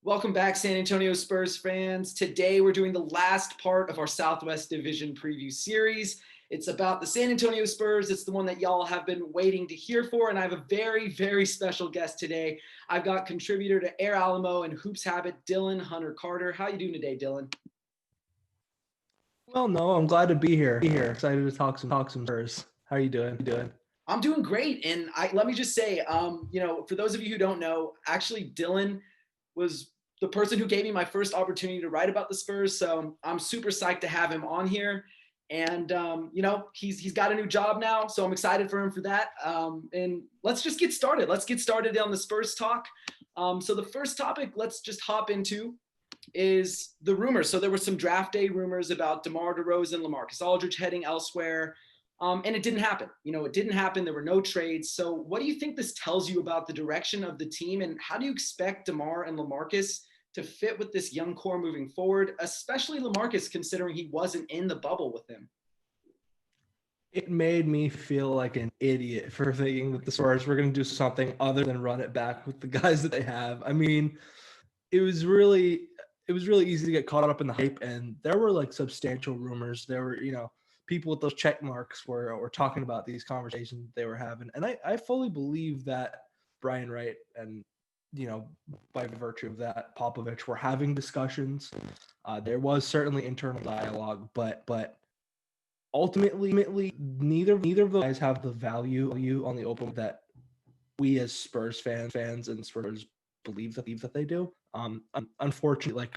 Welcome back, San Antonio Spurs fans. Today we're doing the last part of our Southwest Division preview series. It's about the San Antonio Spurs. It's the one that y'all have been waiting to hear for, and I have a very, very special guest today. I've got contributor to Air Alamo and Hoops Habit, Dylan Hunter Carter. How you doing today, Dylan? Well, no, I'm glad to be here. Excited to talk some Spurs. How are you doing? I'm doing great, and let me just say, for those of you who don't know, actually Dylan was the person who gave me my first opportunity to write about the Spurs. So I'm super psyched to have him on here. And, he's got a new job now. So I'm excited for him for that. And let's just get started. Let's get started on the Spurs talk. So the first topic, let's just hop into is the rumors. So there were some draft day rumors about DeMar DeRozan, LaMarcus Aldridge heading elsewhere. And it didn't happen. It didn't happen. There were no trades. So what do you think this tells you about the direction of the team? And how do you expect DeMar and LaMarcus to fit with this young core moving forward, especially LaMarcus, considering he wasn't in the bubble with him? It made me feel like an idiot for thinking that the Spurs were going to do something other than run it back with the guys that they have. I mean, it was really easy to get caught up in the hype, and there were like substantial rumors. There were, people with those check marks were talking about these conversations they were having. And I fully believe that Brian Wright and, by virtue of that, Popovich were having discussions. There was certainly internal dialogue, but ultimately neither of those guys have the value on the open that we as Spurs fans and Spurs believe that they do. Unfortunately, like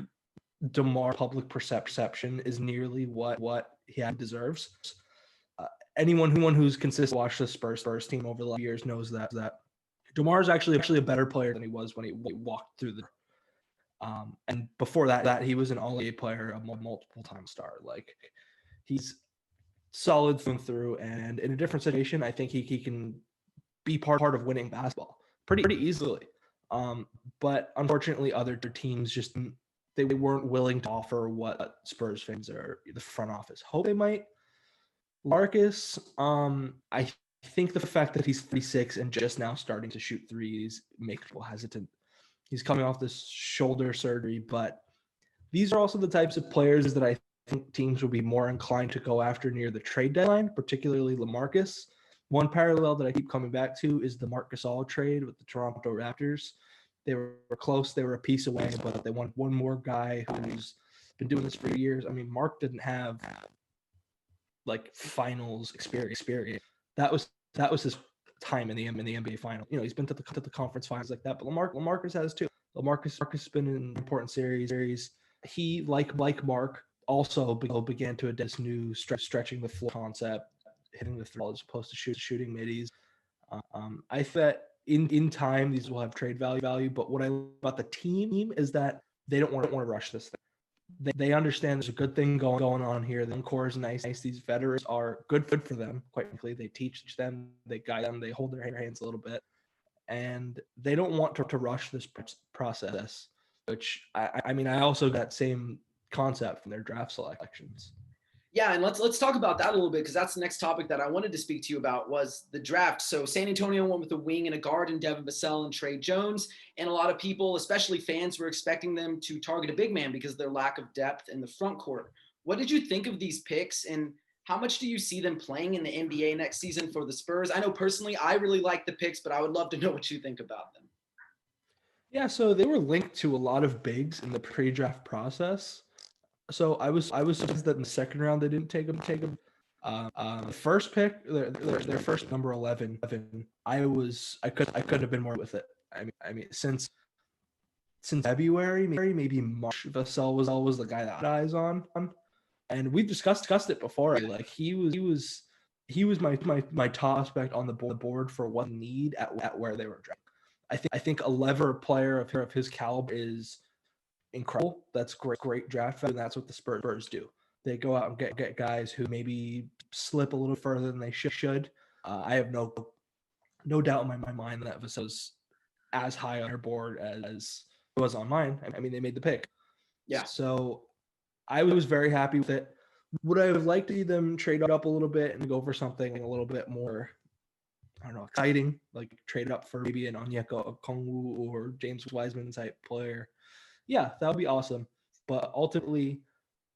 DeMar public perception is nearly what he deserves. Anyone who's consistently watched the Spurs team over the last years knows that DeMar is actually a better player than he was when he walked through the. And before that he was an All-NBA player, a multiple-time star. Like, he's solid through, and in a different situation, I think he can be part of winning basketball pretty easily. But unfortunately, other teams just they weren't willing to offer what Spurs fans or the front office hope they might. Marcus, I think the fact that he's 36 and just now starting to shoot threes makes people hesitant. He's coming off this shoulder surgery, but these are also the types of players that I think teams will be more inclined to go after near the trade deadline, particularly LaMarcus. One parallel that I keep coming back to is the Marc Gasol trade with the Toronto Raptors. They were close. They were a piece away, but they want one more guy who's been doing this for years. I mean, Mark didn't have like finals experience. That was his time in the NBA final. He's been to the conference finals like that, but LaMarcus has too. LaMarcus has been in an important series. He, like Mark, also began to adapt this new stretching the floor concept, hitting the three as opposed to shooting middies. I think in time these will have trade value, but what I love about the team is that they don't want to rush this thing. They understand there's a good thing going on here. The core is nice. These veterans are good for them. Quite frankly, they teach them, they guide them, they hold their hands a little bit, and they don't want to rush this process. Which I mean, I also got same concept from their draft selections. Yeah, and let's talk about that a little bit, because that's the next topic that I wanted to speak to you about was the draft. So San Antonio went with a wing and a guard in Devin Vassell and Trey Jones, and a lot of people, especially fans, were expecting them to target a big man because of their lack of depth in the front court. What did you think of these picks, and how much do you see them playing in the NBA next season for the Spurs? I know personally I really like the picks, but I would love to know what you think about them. Yeah, so they were linked to a lot of bigs in the pre-draft process. So I was surprised that in the second round they didn't take him. The first pick, their first number 11. I could have been more with it. I mean since February, maybe March, Vassell was the guy that I had eyes on, and we've discussed it before. Like, he was my top prospect on the board for what need at where they were drafted. I think a lever player of his caliber is incredible. That's great draft value, and that's what the Spurs do. They go out and get guys who maybe slip a little further than they should. I have no doubt in my mind that Vassell was as high on their board as it was on mine. I mean, they made the pick. Yeah. So I was very happy with it. Would I have liked to see them trade up a little bit and go for something a little bit more, I don't know, exciting, like trade up for maybe an Onyeka Okongwu or James Wiseman type player? yeah, that would be awesome. But ultimately,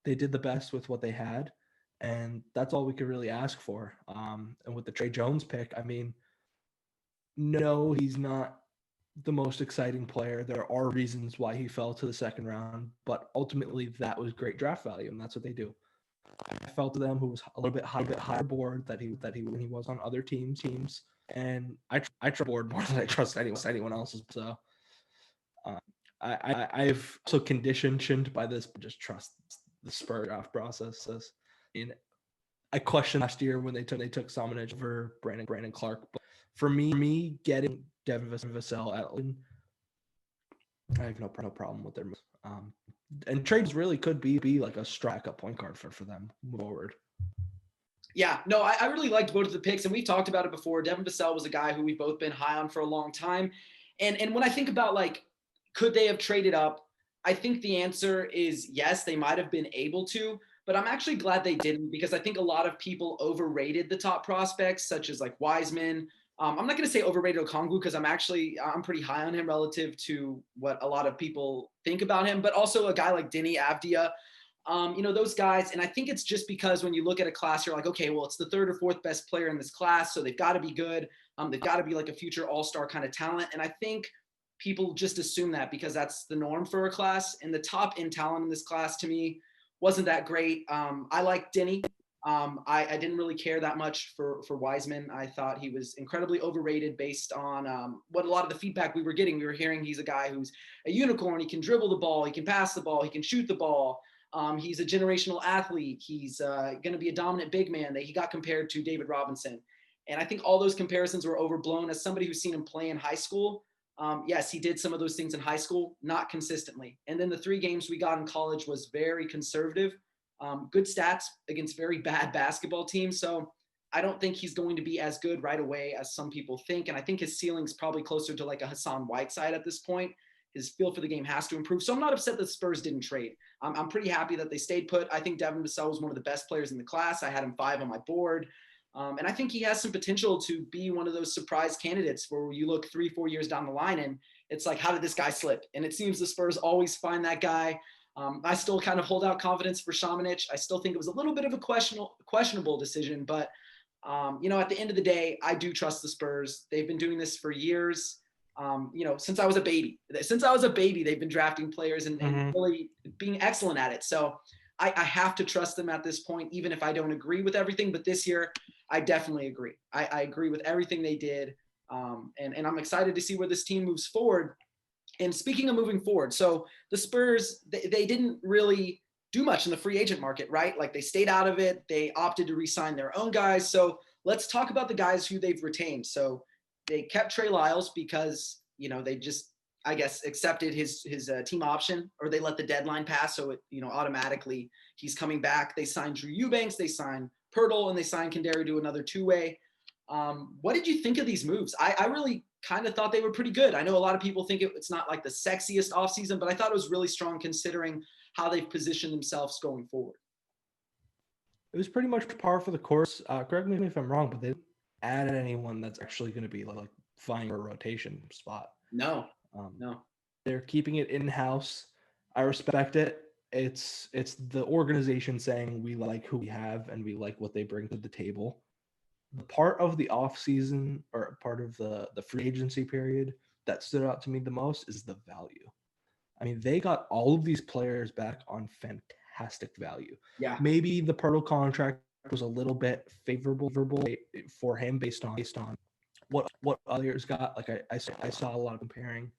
they did the best with what they had, and that's all we could really ask for. And with the Trey Jones pick, I mean, no, he's not the most exciting player. There are reasons why he fell to the second round, but ultimately that was great draft value, and that's what they do. I felt to them who was a little bit higher board that he when he was on other teams, and I trust board more than I trust anyone else's. So I've also conditioned by this, but just trust the Spurs draft process. And I questioned last year when they took Samanich over Brandon Clark, but for me getting Devin Vassell at I have no problem with their moves. And trades really could be like a strike up point guard for them forward. Yeah, no, I really liked both of the picks, and we've talked about it before. Devin Vassell was a guy who we've both been high on for a long time. And when I think about, like, could they have traded up? I think the answer is yes, they might have been able to, but I'm actually glad they didn't, because I think a lot of people overrated the top prospects, such as like Wiseman. I'm not going to say overrated Okongwu, because I'm pretty high on him relative to what a lot of people think about him, but also a guy like Deni Avdia. Those guys. And I think it's just because when you look at a class, you're like, okay, well, it's the third or fourth best player in this class, so they've got to be good. They've got to be like a future all-star kind of talent. And I think people just assume that because that's the norm for a class. And the top end talent in this class to me wasn't that great. I like Deni. I didn't really care that much for Wiseman. I thought he was incredibly overrated based on what a lot of the feedback we were getting. We were hearing he's a guy who's a unicorn. He can dribble the ball. He can pass the ball. He can shoot the ball. He's a generational athlete. He's going to be a dominant big man. That he got compared to David Robinson. And I think all those comparisons were overblown. As somebody who's seen him play in high school, yes, he did some of those things in high school, not consistently. And then the 3 games we got in college was very conservative. Good stats against very bad basketball teams. So I don't think he's going to be as good right away as some people think. And I think his ceiling's probably closer to like a Hassan Whiteside at this point. His feel for the game has to improve. So I'm not upset that Spurs didn't trade. I'm pretty happy that they stayed put. I think Devin Vassell was one of the best players in the class. I had him 5 on my board. And I think he has some potential to be one of those surprise candidates where you look 3-4 years down the line and it's like, how did this guy slip? And it seems the Spurs always find that guy. I still kind of hold out confidence for Samanich. I still think it was a little bit of a questionable decision, but at the end of the day, I do trust the Spurs. They've been doing this for years. Since I was a baby. They've been drafting players and really being excellent at it. So I have to trust them at this point, even if I don't agree with everything. But this year, I definitely agree. I agree with everything they did. And I'm excited to see where this team moves forward. And speaking of moving forward, so the Spurs, they didn't really do much in the free agent market, right? Like they stayed out of it. They opted to re-sign their own guys. So let's talk about the guys who they've retained. So they kept Trey Lyles because, they just, I guess, accepted his team option, or they let the deadline pass. So, automatically he's coming back. They signed Drew Eubanks, they signed Pirtle, and they signed Kandari to another 2-way. What did you think of these moves? I really kind of thought they were pretty good. I know a lot of people think it's not like the sexiest offseason, but I thought it was really strong considering how they've positioned themselves going forward. It was pretty much par for the course. Correct me if I'm wrong, but they didn't add anyone that's actually going to be like vying for a rotation spot. No. They're keeping it in-house. I respect it. It's the organization saying we like who we have and we like what they bring to the table. The part of the offseason or part of the free agency period that stood out to me the most is the value. I mean, they got all of these players back on fantastic value. Yeah. Maybe the Pirtle contract was a little bit favorable for him based on what others got. Like I saw a lot of comparing.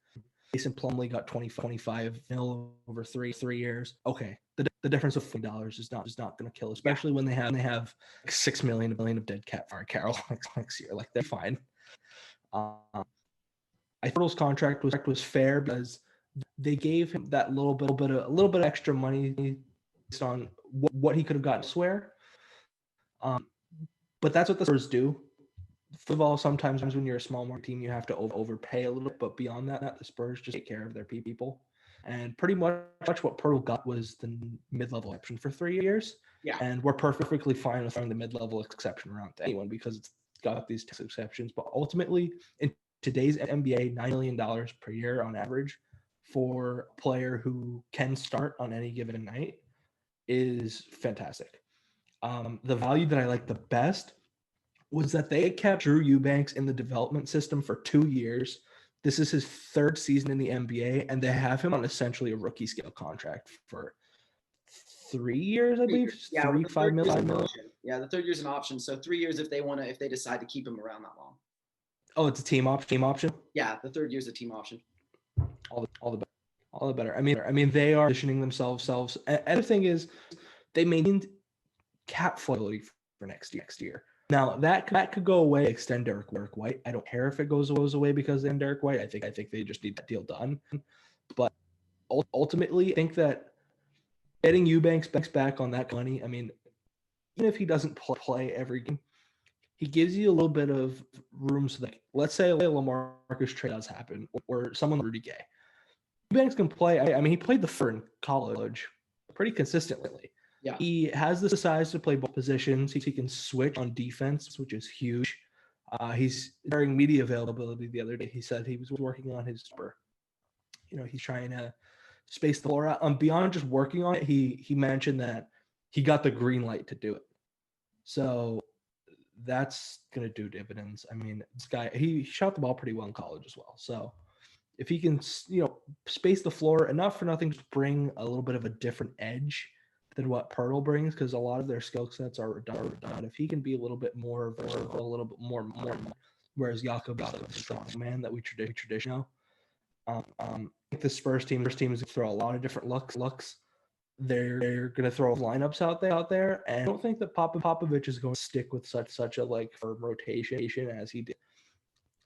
Mason Plumlee got 25 mil over three years. Okay, the difference of $40 is not going to kill, especially when they have like $6 million of dead cap for Carroll next year. Like they're fine. I think Pirtle's contract was fair because they gave him that little bit of extra money based on what he could have gotten elsewhere. But that's what the Spurs do. Football, sometimes when you're a small market team, you have to overpay a little bit. But beyond that, the Spurs just take care of their people. And pretty much what Pirtle got was the mid-level exception for 3 years. Yeah. And we're perfectly fine with throwing the mid-level exception around to anyone because it's got these exceptions. But ultimately, in today's NBA, $9 million per year on average for a player who can start on any given night is fantastic. The value that I like the best was that they kept Drew Eubanks in the development system for 2 years. This is his 3rd season in the NBA, and they have him on essentially a rookie scale contract for 3 years, I believe. Yeah, Three, the 5 third year's million. an option. Yeah, the 3rd year's an option. So 3 years if they decide to keep him around that long. Oh, it's a team option. Yeah, the 3rd year's a team option. All the better. I mean, they are positioning themselves. And the thing is, they maintained cap flexibility for next year. Now that could go away, extend Derek White. I don't care if it goes away because they end Derek White. I think they just need that deal done. But ultimately, I think that getting Eubanks back on that money, I mean, even if he doesn't play every game, he gives you a little bit of room. So that, let's say a LaMarcus trade does happen, or someone like Rudy Gay. Eubanks can play. I mean, he played the four in college pretty consistently. Yeah. He has the size to play both positions. He can switch on defense, which is huge. He's during media availability the other day. He said he was working on his Spurs. He's trying to space the floor out. Beyond just working on it, he mentioned that he got the green light to do it. So that's gonna do dividends. I mean, this guy, he shot the ball pretty well in college as well. So if he can, space the floor enough for nothing to bring a little bit of a different edge than what Pirtle brings, because a lot of their skill sets are redundant. If he can be a little bit more versatile, a little bit more, whereas Jakob is a strong man that we traditionally know. I think the Spurs team is going to throw a lot of different looks. They're going to throw lineups out there, and I don't think that Popovich is going to stick with such a firm rotation as he did.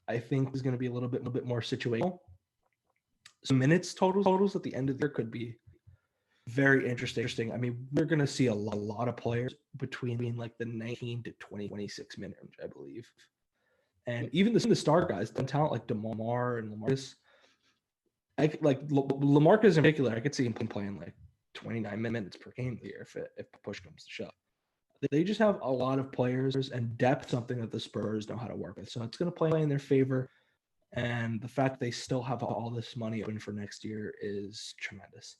I think it's going to be a little bit more situational. So minutes totals at the end of the year could be very interesting. I mean, we're going to see a lot of players between like the 19 to 26 minute range, I believe. And even the star guys, the talent like DeMar and LaMarcus, LaMarcus in particular, I could see him playing like 29 minutes per game here if push comes to shove. They just have a lot of players and depth, something that the Spurs know how to work with. So it's going to play in their favor. And the fact they still have all this money open for next year is tremendous.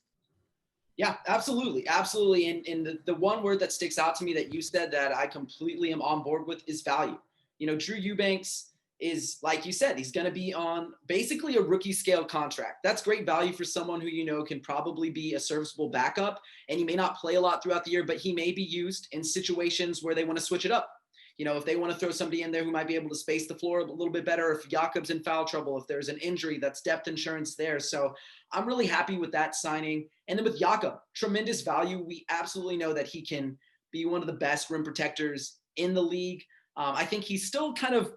Yeah, absolutely. And the one word that sticks out to me that you said that I completely am on board with is value. Drew Eubanks is, like you said, he's going to be on basically a rookie scale contract. That's great value for someone who, can probably be a serviceable backup, and he may not play a lot throughout the year, but he may be used in situations where they want to switch it up. If they want to throw somebody in there who might be able to space the floor a little bit better, if Jakob's in foul trouble, if there's an injury, that's depth insurance there. So I'm really happy with that signing. And then with Jakob, tremendous value. We absolutely know that he can be one of the best rim protectors in the league. I think he's still kind of,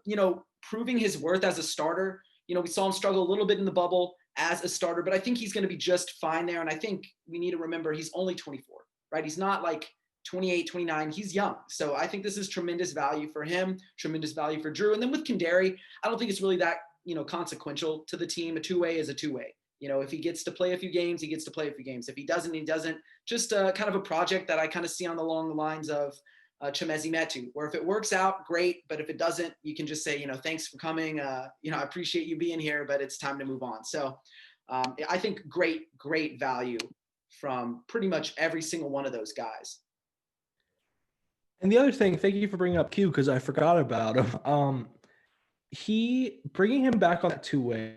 proving his worth as a starter. We saw him struggle a little bit in the bubble as a starter, but I think he's going to be just fine there. And I think we need to remember he's only 24, right? He's not like 28, 29, he's young. So I think this is tremendous value for him, tremendous value for Drew. And then with Kendary, I don't think it's really that, consequential to the team. A two-way is a two-way. If he gets to play a few games, he gets to play a few games. If he doesn't, he doesn't. Just kind of a project that I kind of see along the lines of Chimezie Metu, where if it works out, great. But if it doesn't, you can just say, thanks for coming. I appreciate you being here, but it's time to move on. So I think great value from pretty much every single one of those guys. And the other thing, thank you for bringing up Q, because I forgot about him. He bringing him back on that two-way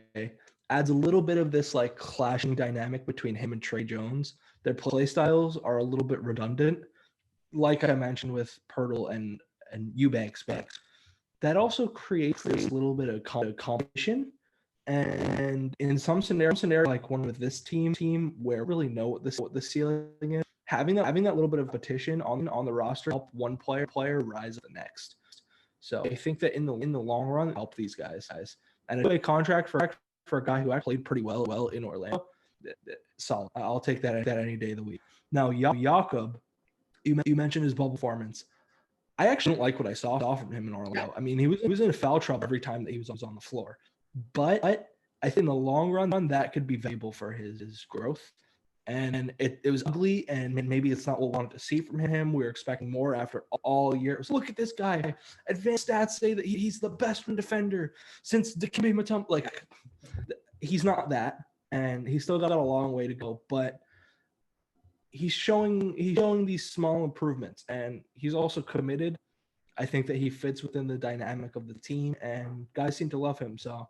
adds a little bit of this like clashing dynamic between him and Trey Jones. Their play styles are a little bit redundant, like I mentioned with Pirtle and Eubanks. That also creates this little bit of competition. And in some scenario, like one with this team where we really know what the ceiling is, having that little bit of competition on the roster help one player rise to the next. So I think that in the long run, help these guys. And a contract for a guy who actually played pretty well in Orlando, solid. I'll take that any day of the week. Now, Jakob, you mentioned his bubble performance. I actually don't like what I saw from him in Orlando. I mean, he was in foul trouble every time that he was on the floor. But I think in the long run, that could be valuable for his growth. And it was ugly, and maybe it's not what we wanted to see from him. We were expecting more after all year. So look at this guy. Advanced stats say that he's the best defender since Dikembe Mutombo. Like, he's not that. and he's still got a long way to go, but he's showing these small improvements, and he's also committed. I think that he fits within the dynamic of the team, and guys seem to love him. So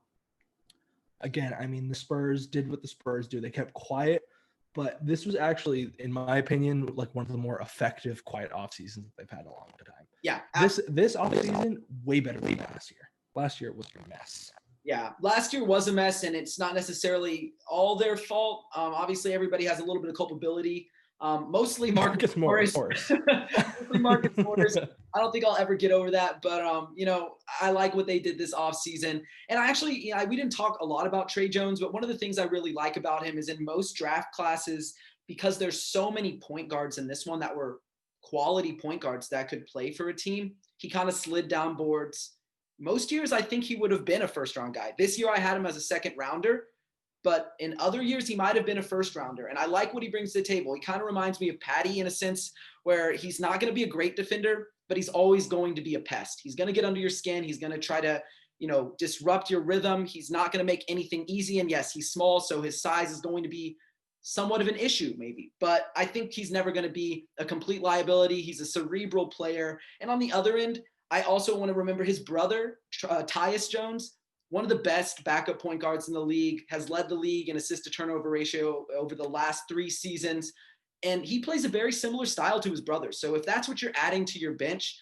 again, I mean, the Spurs did what the Spurs do. They kept quiet, but this was actually, in my opinion, like one of the more effective quiet off seasons that they've had in a long time. Yeah. This off season way better than last year. Last year was a mess. Yeah, last year was a mess, and it's not necessarily all their fault. Obviously, everybody has a little bit of culpability. Mostly Marcus Morris. Mostly Marcus Morris. I don't think I'll ever get over that, but I like what they did this offseason. And I actually, we didn't talk a lot about Trey Jones, but one of the things I really like about him is in most draft classes, because there's so many point guards in this one that were quality point guards that could play for a team, he kind of slid down boards. Most years, I think he would have been a first-round guy. This year, I had him as a second rounder. But in other years, he might have been a first rounder. And I like what he brings to the table. He kind of reminds me of Patty in a sense where he's not going to be a great defender, but he's always going to be a pest. He's going to get under your skin. He's going to try to, disrupt your rhythm. He's not going to make anything easy. And yes, he's small, so his size is going to be somewhat of an issue maybe. But I think he's never going to be a complete liability. He's a cerebral player. And on the other end, I also want to remember his brother, Tyus Jones. One of the best backup point guards in the league, has led the league in assist to turnover ratio over the last 3 seasons. And he plays a very similar style to his brother. So if that's what you're adding to your bench,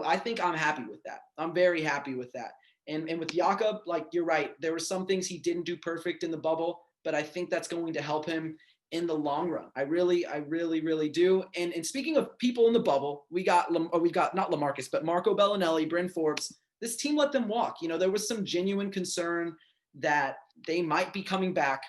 I think I'm happy with that. I'm very happy with that. And with Jakob, like, you're right. There were some things he didn't do perfect in the bubble, but I think that's going to help him in the long run. I really, really do. And speaking of people in the bubble, we got not LaMarcus, but Marco Belinelli, Bryn Forbes. This team let them walk. There was some genuine concern that they might be coming back,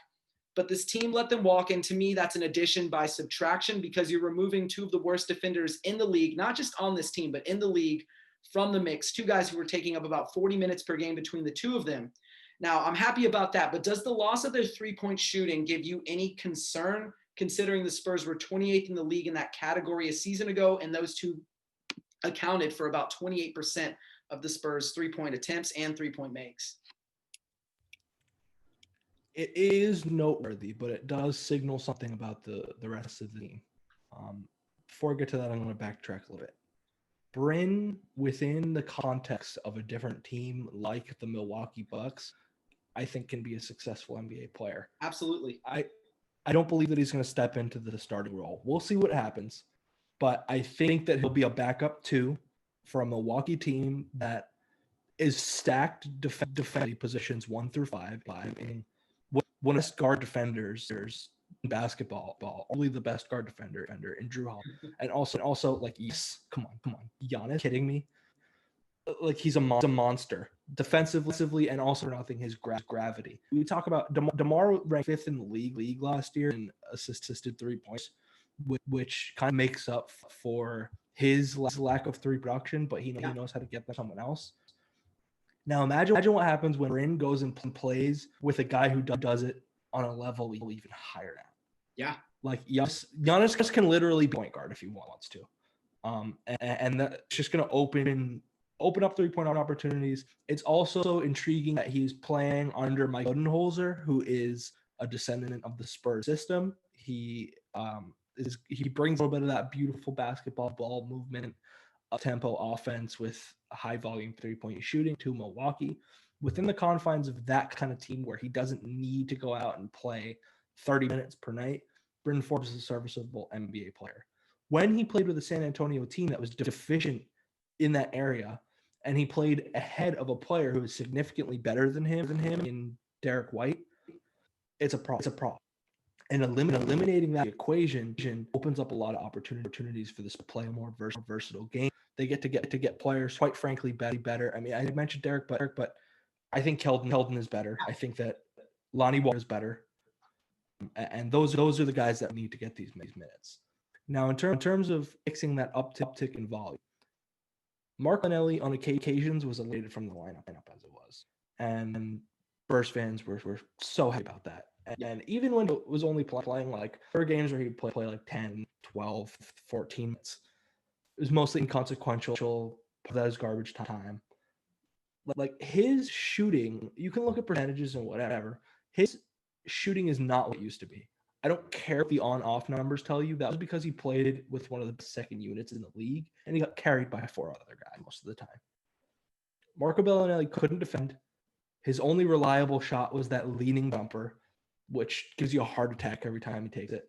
but this team let them walk. And to me, that's an addition by subtraction, because you're removing 2 of the worst defenders in the league, not just on this team, but in the league, from the mix. 2 guys who were taking up about 40 minutes per game between the 2 of them. Now, I'm happy about that, but does the loss of their 3-point shooting give you any concern, considering the Spurs were 28th in the league in that category a season ago, and those 2 accounted for about 28% of the Spurs' 3-point attempts and 3-point makes? It is noteworthy, but it does signal something about the rest of the team. Before I get to that, I'm going to backtrack a little bit. Bryn, within the context of a different team like the Milwaukee Bucks, I think can be a successful NBA player. Absolutely. I don't believe that he's going to step into the starting role. We'll see what happens, but I think that he'll be a backup too for a Milwaukee team that is stacked defending positions 1 through 5. And one of the guard defenders in basketball, only the best guard defender in Drew Holiday. And also like, yes, come on. Giannis, kidding me? Like, he's a monster defensively, and also nothing his gravity. We talk about DeMar ranked 5th in the league last year in assisted 3 points, which kind of makes up for his lack of 3 production, but he knows how to get that to someone else. Now imagine what happens when Bryn goes and plays with a guy who does it on a level even higher now. Yeah. Like, Giannis can literally be point guard if he wants to. And that's just going to open up 3-point on-opportunities. It's also intriguing that he's playing under Mike Budenholzer, who is a descendant of the Spurs system. He brings a little bit of that beautiful basketball ball movement, up-tempo offense with a high-volume 3-point shooting to Milwaukee. Within the confines of that kind of team where he doesn't need to go out and play 30 minutes per night, Bryn Forbes is a serviceable NBA player. When he played with the San Antonio team that was deficient in that area, and he played ahead of a player who is significantly better than him in Derek White, it's a problem. And eliminating that equation opens up a lot of opportunities for this to play a more versatile game. They get to get players, quite frankly, better. I mean, I mentioned Derek, but I think Keldon is better. I think that Lonnie Walker is better. And those are the guys that need to get these minutes. Now, in terms of fixing that uptick in volume, Mark Belinelli on occasions was eliminated from the lineup as it was. And Spurs fans were so happy about that. And even when it was only playing, like, there were games where he'd play like 10, 12, 14 minutes. It was mostly inconsequential. That is garbage time. Like, his shooting, you can look at percentages and whatever. His shooting is not what it used to be. I don't care what the on-off numbers tell you. That was because he played with one of the second units in the league, and he got carried by 4 other guys most of the time. Marco Belinelli couldn't defend. His only reliable shot was that leaning jumper, which gives you a heart attack every time he takes it.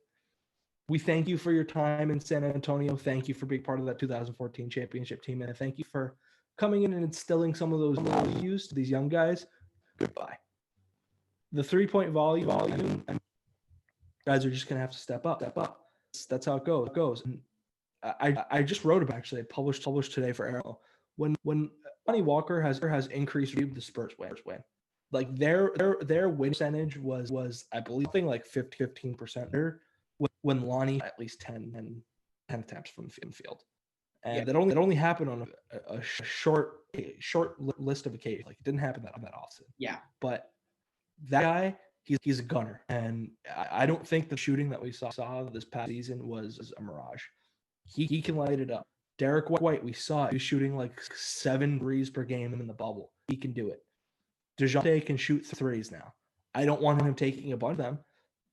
We thank you for your time in San Antonio. Thank you for being part of that 2014 championship team, and thank you for coming in and instilling some of those values to these young guys. Goodbye. The 3-point volume, guys are just going to have to step up. That's how it goes. And I just wrote about, actually, I published today for Alamo. When Lonnie Walker has increased, the Spurs win. Like their win percentage was I believe something like 15% when Lonnie had at least 10 attempts from the field. And that only happened on a short list of occasions. Like, it didn't happen that often. Yeah. But that guy, he's a gunner. And I don't think the shooting that we saw this past season was a mirage. He can light it up. Derek White, we saw it. He was shooting like 7 threes per game in the bubble. He can do it. DeJounte can shoot threes now. I don't want him taking a bunch of them,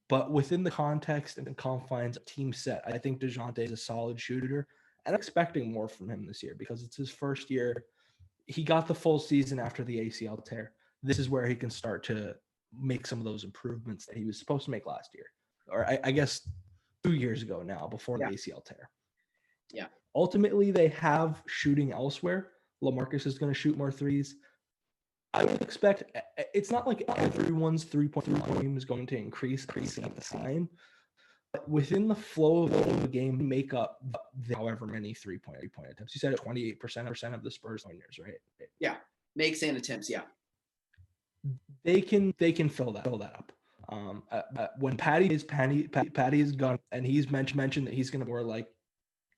but within the context and confines of team set, I think DeJounte is a solid shooter, and I'm expecting more from him this year because it's his first year. He got the full season after the ACL tear. This is where he can start to make some of those improvements that he was supposed to make last year, or I guess 2 years ago now, before the ACL tear. Yeah. Ultimately, they have shooting elsewhere. LaMarcus is going to shoot more threes. I would expect, it's not like everyone's 3-point volume is going to increase at the time, but within the flow of the game, make up however many 3-point attempts. You said 28% of the Spurs winners, right? Yeah, makes and attempts. Yeah, they can fill that up. When Patty is gone, and he's mentioned that he's going to more like,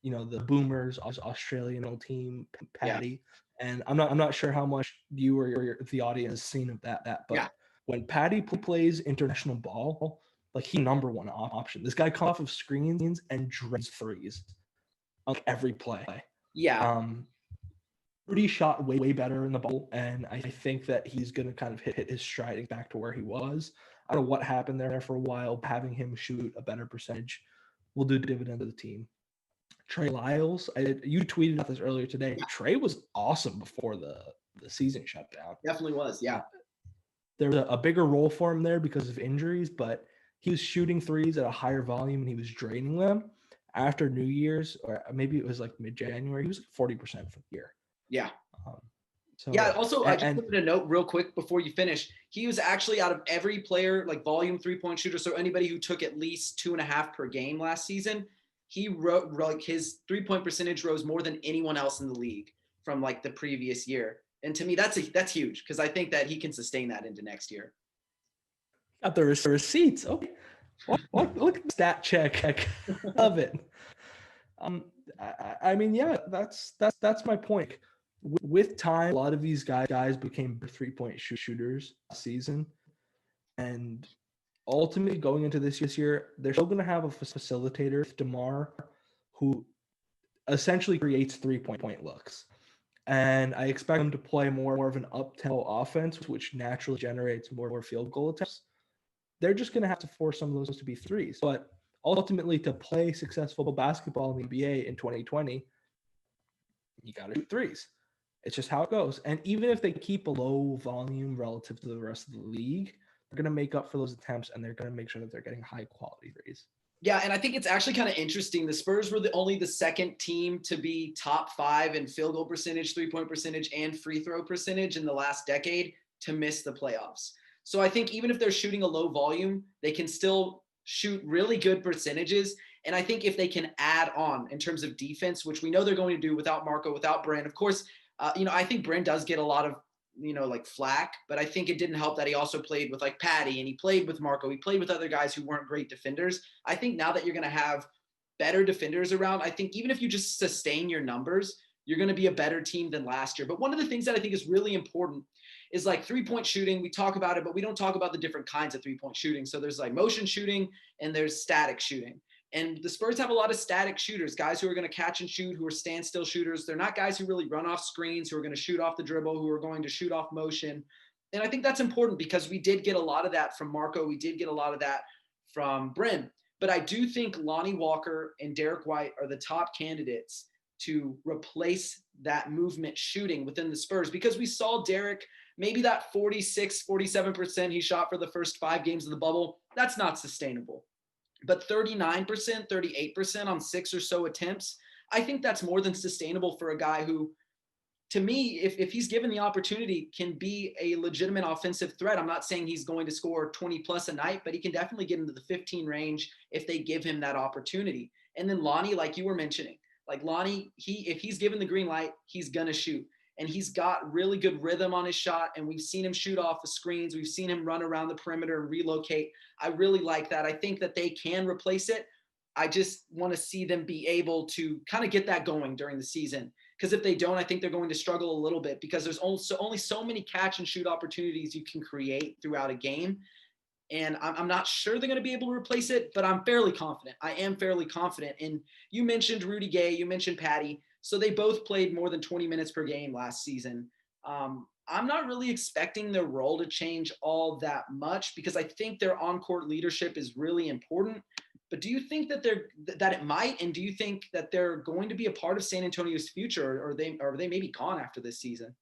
the Boomers, Australian team, Patty. Yeah. And I'm not sure how much you or the audience has seen of that, but when Patty plays international ball, like, he's number one option. This guy comes off of screens and drains threes on every play. Yeah. Rudy shot way better in the ball, and I think that he's going to kind of hit his stride back to where he was. I don't know what happened there for a while. Having him shoot a better percentage will do dividend to the team. Trey Lyles, you tweeted about this earlier today. Yeah. Trey was awesome before the season shut down. Definitely was, yeah. There was a bigger role for him there because of injuries, but he was shooting threes at a higher volume and he was draining them. After New Year's, or maybe it was like mid-January, he was like 40% for the year. Yeah. Also, I just put a note real quick before you finish. He was actually, out of every player, like volume 3-point shooter, so anybody who took at least 2.5 per game last season, he wrote like his 3-point percentage rose more than anyone else in the league from like the previous year. And to me, that's huge, because I think that he can sustain that into next year. Got the receipts. Okay. Look at the stat check of it. I mean, yeah, that's my point. With time, a lot of these guys became 3-point shooters this season, and ultimately going into this year, they're still going to have a facilitator, DeMar, who essentially creates 3-point looks. And I expect them to play more of an up-tempo offense, which naturally generates more field goal attempts. They're just going to have to force some of those to be threes. But ultimately, to play successful basketball in the NBA in 2020, you got to shoot threes. It's just how it goes. And even if they keep a low volume relative to the rest of the league, they're going to make up for those attempts, and they're going to make sure that they're getting high quality threes. Yeah, and I think it's actually kind of interesting. The Spurs were only the second team to be top 5 in field goal percentage, 3-point percentage, and free throw percentage in the last decade to miss the playoffs. So I think even if they're shooting a low volume, they can still shoot really good percentages. And I think if they can add on in terms of defense, which we know they're going to do without Marco, without Bryn, of course, I think Bryn does get a lot of, like flack, but I think it didn't help that he also played with like Patty, and he played with Marco. He played with other guys who weren't great defenders. I think now that you're going to have better defenders around, I think even if you just sustain your numbers, you're going to be a better team than last year. But one of the things that I think is really important is like 3-point shooting. We talk about it, but we don't talk about the different kinds of 3-point shooting. So there's like motion shooting and there's static shooting. And the Spurs have a lot of static shooters, guys who are going to catch and shoot, who are standstill shooters. They're not guys who really run off screens, who are going to shoot off the dribble, who are going to shoot off motion. And I think that's important because we did get a lot of that from Marco. We did get a lot of that from Bryn. But I do think Lonnie Walker and Derek White are the top candidates to replace that movement shooting within the Spurs, because we saw Derek, maybe that 46, 47% he shot for the first 5 games of the bubble, that's not sustainable. But 39%, 38% on 6 or so attempts, I think that's more than sustainable for a guy who, to me, if he's given the opportunity, can be a legitimate offensive threat. I'm not saying he's going to score 20 plus a night, but he can definitely get into the 15 range if they give him that opportunity. And then Lonnie, like you were mentioning, like Lonnie, if he's given the green light, he's going to shoot. And he's got really good rhythm on his shot. And we've seen him shoot off the screens. We've seen him run around the perimeter and relocate. I really like that. I think that they can replace it. I just want to see them be able to kind of get that going during the season. Because if they don't, I think they're going to struggle a little bit, because there's only so many catch and shoot opportunities you can create throughout a game. And I'm not sure they're going to be able to replace it, but I'm fairly confident. I am fairly confident. And you mentioned Rudy Gay, you mentioned Patty. So they both played more than 20 minutes per game last season. I'm not really expecting their role to change all that much, because I think their on-court leadership is really important. But do you think that it might, and do you think that they're going to be a part of San Antonio's future, or are they maybe gone after this season?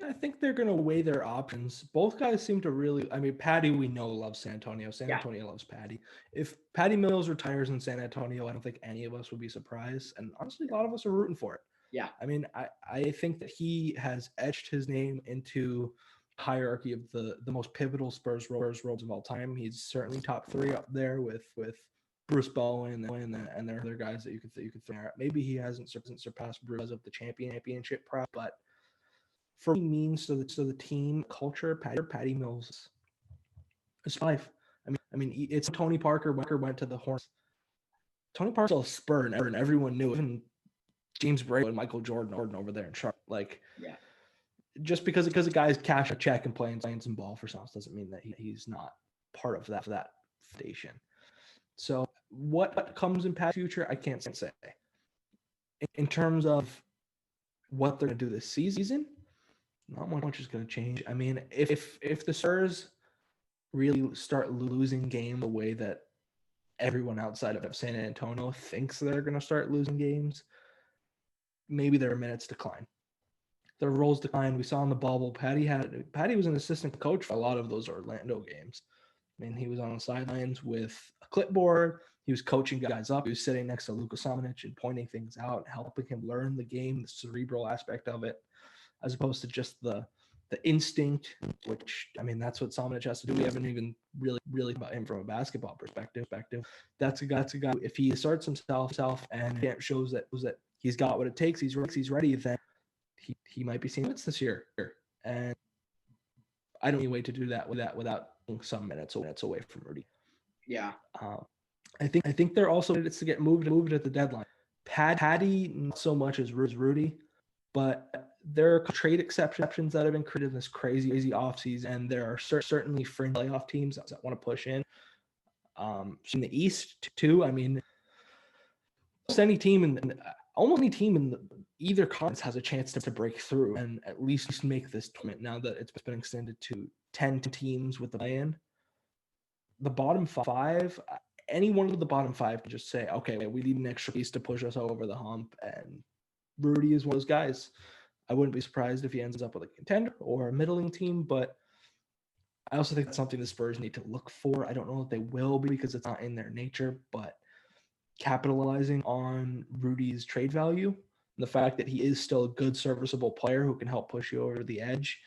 I think they're going to weigh their options. Both guys seem to really, I mean, Patty, we know, loves San Antonio. San Antonio loves Patty. If Patty Mills retires in San Antonio, I don't think any of us would be surprised. And honestly, a lot of us are rooting for it. Yeah. I mean, I think that he has etched his name into hierarchy of the most pivotal Spurs roles of all time. He's certainly top 3 up there with Bruce Bowen and there are other guys that you could throw out. Maybe he hasn't surpassed Bruce of the championship prop, but for me, means to the team culture, Patty Mills is 5. I mean, it's Tony Parker went to the Hornets. Tony Parker's a Spur, and everyone knew it. Even James Bray and Michael Jordan over there in Charlotte. Like, yeah. Just because a guy's cash a check and playing some ball for Suns doesn't mean that he's not part of that foundation. So what comes in Pat's future, I can't say. In terms of what they're going to do this season, not much is going to change. I mean, if the Spurs really start losing games the way that everyone outside of San Antonio thinks they're going to start losing games, maybe their minutes decline. Their roles decline. We saw in the bubble, Patty was an assistant coach for a lot of those Orlando games. I mean, he was on the sidelines with a clipboard. He was coaching guys up. He was sitting next to Luka Samanic and pointing things out, helping him learn the game, the cerebral aspect of it, as opposed to just the instinct, which, I mean, that's what Samanic has to do. We haven't even really about him from a basketball perspective. That's a guy, if he asserts himself and shows that he's got what it takes, he's ready, then he might be seeing minutes this year. And I don't need a way to do that without some minutes away from Rudy. Yeah. I think they're also it's to get moved at the deadline. Patty, not so much as Rudy, but there are trade exceptions that have been created in this crazy offseason, and there are certainly fringe playoff teams that want to push in. In the East too, I mean, almost any team in either conference has a chance to break through and at least make this tournament. Now that it's been extended to 10 teams with the play-in, the bottom 5, any one of the bottom 5 can just say, okay, we need an extra piece to push us over the hump, and Rudy is one of those guys. I wouldn't be surprised if he ends up with a contender or a middling team, but I also think that's something the Spurs need to look for. I don't know if they will be because it's not in their nature, but capitalizing on Rudy's trade value and the fact that he is still a good, serviceable player who can help push you over the edge.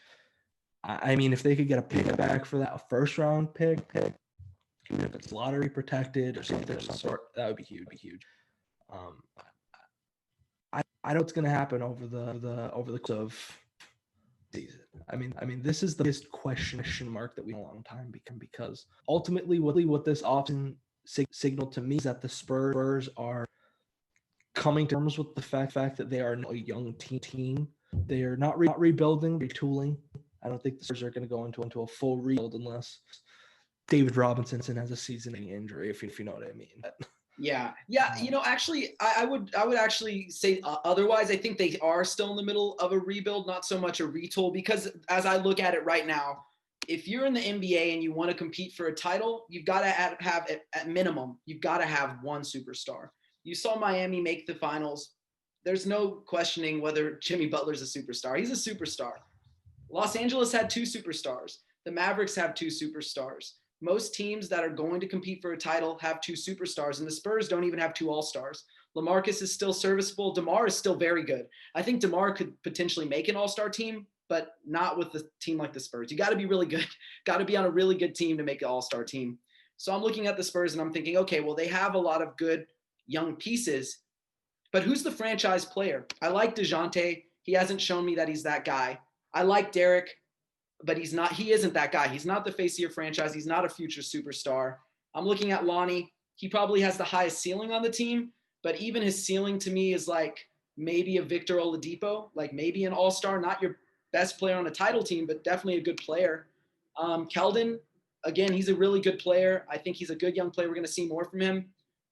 I mean, if they could get a pick back for that, a first-round pick, even if it's lottery protected or something of the sort, that would be huge. I know it's going to happen over the course of season. I mean, this is the biggest question mark that we have a long time because ultimately, what this often signaled to me is that the Spurs are coming to terms with the fact that they are a young team. They are not rebuilding, retooling. I don't think the Spurs are going to go into a full rebuild unless David Robinson has a season-ending injury, if you know what I mean. Yeah. Actually, I would actually say otherwise. I think they are still in the middle of a rebuild, not so much a retool. Because as I look at it right now, if you're in the NBA and you want to compete for a title, you've got to have at minimum, you've got to have one superstar. You saw Miami make the finals. There's no questioning whether Jimmy Butler's a superstar. He's a superstar. Los Angeles had two superstars. The Mavericks have two superstars. Most teams that are going to compete for a title have two superstars, and the Spurs don't even have two all-stars. LaMarcus is still serviceable. DeMar is still very good. I think DeMar could potentially make an all-star team, but not with a team like the Spurs. You got to be really good. Got to be on a really good team to make an all-star team. So I'm looking at the Spurs and I'm thinking, okay, well, they have a lot of good young pieces, but who's the franchise player? I like DeJounte. He hasn't shown me that he's that guy. I like Derek, but he isn't that guy. He's not the face of your franchise. He's not a future superstar. I'm looking at Lonnie. He probably has the highest ceiling on the team, but even his ceiling to me is like maybe a Victor Oladipo, like maybe an all-star, not your best player on a title team, but definitely a good player. Keldon, again, he's a really good player. I think he's a good young player. We're going to see more from him,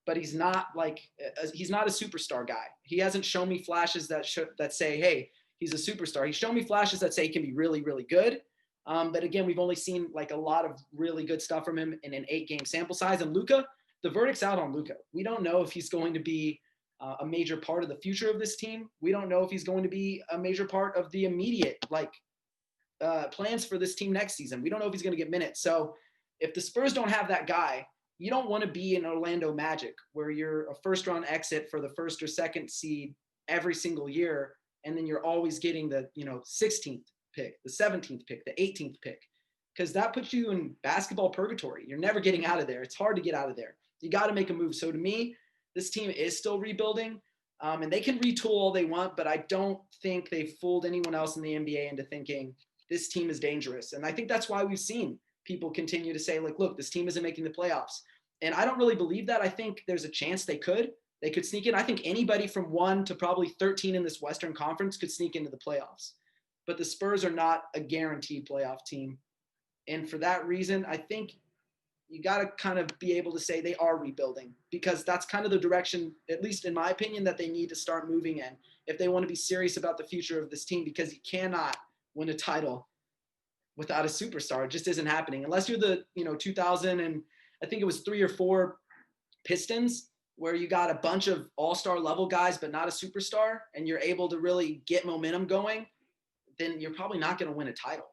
but he's not a superstar guy. He hasn't shown me flashes that say, hey, he's a superstar. He's shown me flashes that say he can be really, really good. But again, we've only seen like a lot of really good stuff from him in an 8-game sample size. And Luka, the verdict's out on Luka. We don't know if he's going to be a major part of the future of this team. We don't know if he's going to be a major part of the immediate plans for this team next season. We don't know if he's going to get minutes. So if the Spurs don't have that guy, you don't want to be in Orlando Magic where you're a first-round exit for the first or second seed every single year, and then you're always getting the 16th pick, the 17th pick, the 18th pick, because that puts you in basketball purgatory. You're never getting out of there. It's hard to get out of there. You got to make a move. So to me, this team is still rebuilding, and they can retool all they want, but I don't think they've fooled anyone else in the NBA into thinking this team is dangerous. And I think that's why we've seen people continue to say, like, look, this team isn't making the playoffs. And I don't really believe that. I think there's a chance they could sneak in. I think anybody from 1 to probably 13 in this Western Conference could sneak into the playoffs. But the Spurs are not a guaranteed playoff team. And for that reason, I think you got to kind of be able to say they are rebuilding, because that's kind of the direction, at least in my opinion, that they need to start moving in if they want to be serious about the future of this team, because you cannot win a title without a superstar. It just isn't happening unless you're the 2000 and I think it was 3 or 4 Pistons, where you got a bunch of all-star level guys but not a superstar, and you're able to really get momentum going. Then you're probably not going to win a title.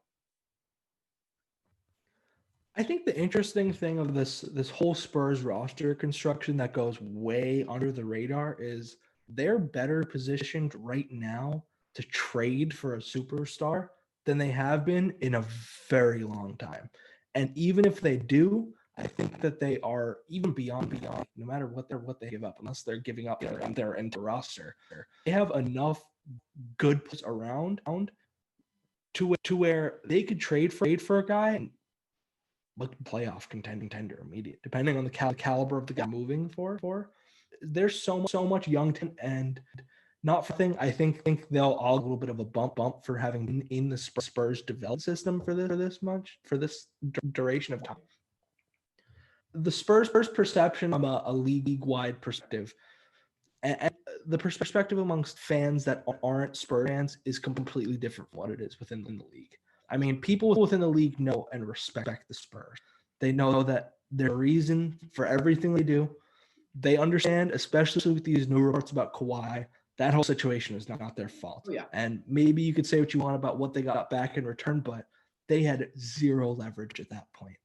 I think the interesting thing of this whole Spurs roster construction that goes way under the radar is they're better positioned right now to trade for a superstar than they have been in a very long time. And even if they do, I think that they are even beyond, no matter what they give up, unless they're giving up their entire roster. They have enough good players around to where they could trade for a guy and look playoff contender immediate, depending on the caliber of the guy moving for. There's so much young talent, and not for thing. I think they'll all a little bit of a bump for having been in the Spurs development system for this duration of time. The Spurs perception from a league-wide perspective, and the perspective amongst fans that aren't Spurs fans is completely different from what it is within the league. I mean, people within the league know and respect the Spurs. They know that there's a reason for everything they do. They understand, especially with these new reports about Kawhi, that whole situation is not their fault. Oh, yeah. And maybe you could say what you want about what they got back in return, but they had zero leverage at that point.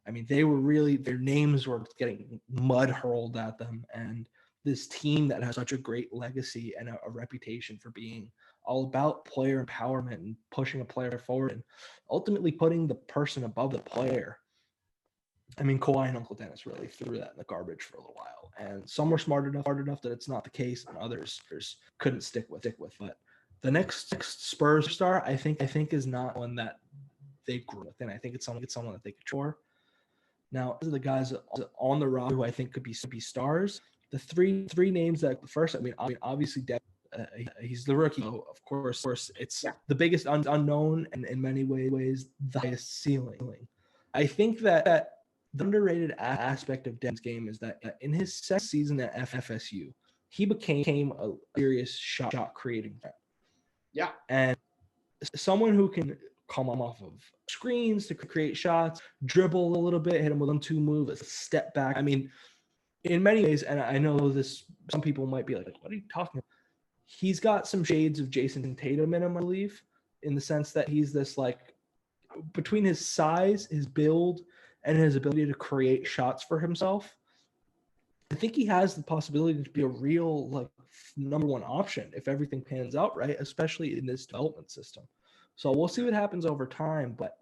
I mean, they were really, their names were getting mud hurled at them. And this team that has such a great legacy and a reputation for being all about player empowerment and pushing a player forward and ultimately putting the person above the player. I mean, Kawhi and Uncle Dennis really threw that in the garbage for a little while. And some were smart enough that it's not the case, and others couldn't stick with. But the next Spurs star, I think is not one that they grew with, and I think it's someone that they could chore. Now, these are the guys on the roster who I think could be stars. The three names that first, I mean, obviously, he's the rookie. So of course, it's the biggest unknown, and in many ways, the highest ceiling. I think that the underrated aspect of Devin's game is that in his second season at FSU, he became a serious shot creating threat. Yeah. And someone who can come off of screens to create shots, dribble a little bit, hit him with 1-2 move, a step back. I mean, in many ways, and I know this, some people might be like, what are you talking about? He's got some shades of Jason Tatum in him, I believe, in the sense that he's this like, between his size, his build, and his ability to create shots for himself, I think he has the possibility to be a real like number one option if everything pans out right, especially in this development system. So we'll see what happens over time. But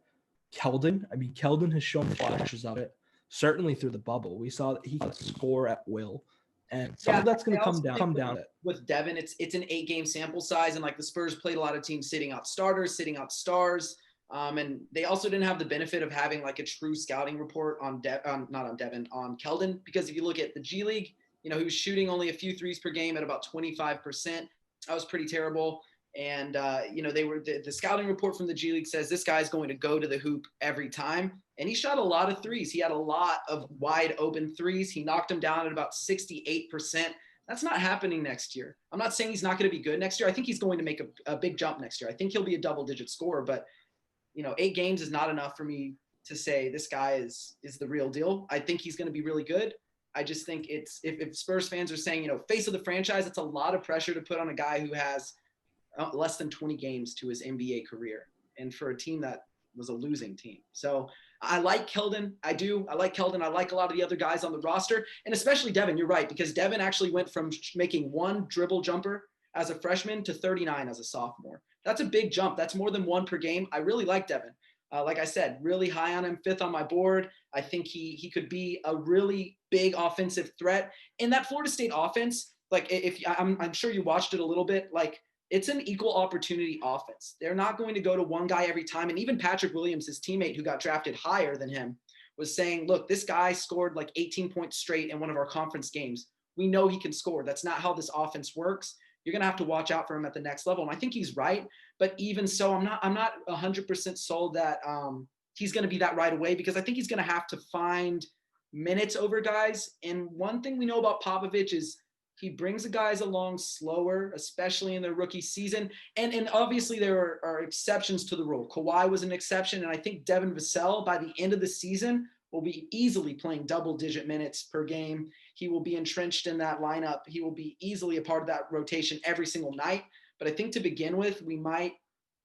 Keldon has shown flashes of it, certainly through the bubble. We saw that he could score at will. And some of that's going to come down. With Devin, it's an 8-game sample size, and like the Spurs played a lot of teams sitting out starters, sitting out stars. And they also didn't have the benefit of having like a true scouting report on Keldon, because if you look at the G League, he was shooting only a few threes per game at about 25%. That was pretty terrible. And, the scouting report from the G League says this guy's going to go to the hoop every time. And he shot a lot of threes. He had a lot of wide open threes. He knocked them down at about 68%. That's not happening next year. I'm not saying he's not going to be good next year. I think he's going to make a big jump next year. I think he'll be a double-digit scorer, but 8 games is not enough for me to say this guy is the real deal. I think he's going to be really good. I just think it's if Spurs fans are saying, face of the franchise, it's a lot of pressure to put on a guy who has less than 20 games to his NBA career, and for a team that was a losing team. So I like Keldon. I like Keldon. I like a lot of the other guys on the roster, and especially Devin. You're right, because Devin actually went from making 1 dribble jumper as a freshman to 39 as a sophomore. That's a big jump. That's more than 1 per game. I really like Devin. Like I said, really high on him, 5th on my board. I think he could be a really big offensive threat in that Florida State offense. Like I'm sure you watched it a little bit. Like it's an equal opportunity offense. They're not going to go to one guy every time. And even Patrick Williams, his teammate who got drafted higher than him, was saying, look, this guy scored like 18 points straight in one of our conference games. We know he can score. That's not how this offense works. You're going to have to watch out for him at the next level. And I think he's right. But even so, I'm not 100% sold that he's going to be that right away, because I think he's going to have to find minutes over guys. And one thing we know about Popovich is he brings the guys along slower, especially in their rookie season. And obviously there are exceptions to the rule. Kawhi was an exception. And I think Devin Vassell, by the end of the season, will be easily playing double-digit minutes per game. He will be entrenched in that lineup. He will be easily a part of that rotation every single night. But I think to begin with, we might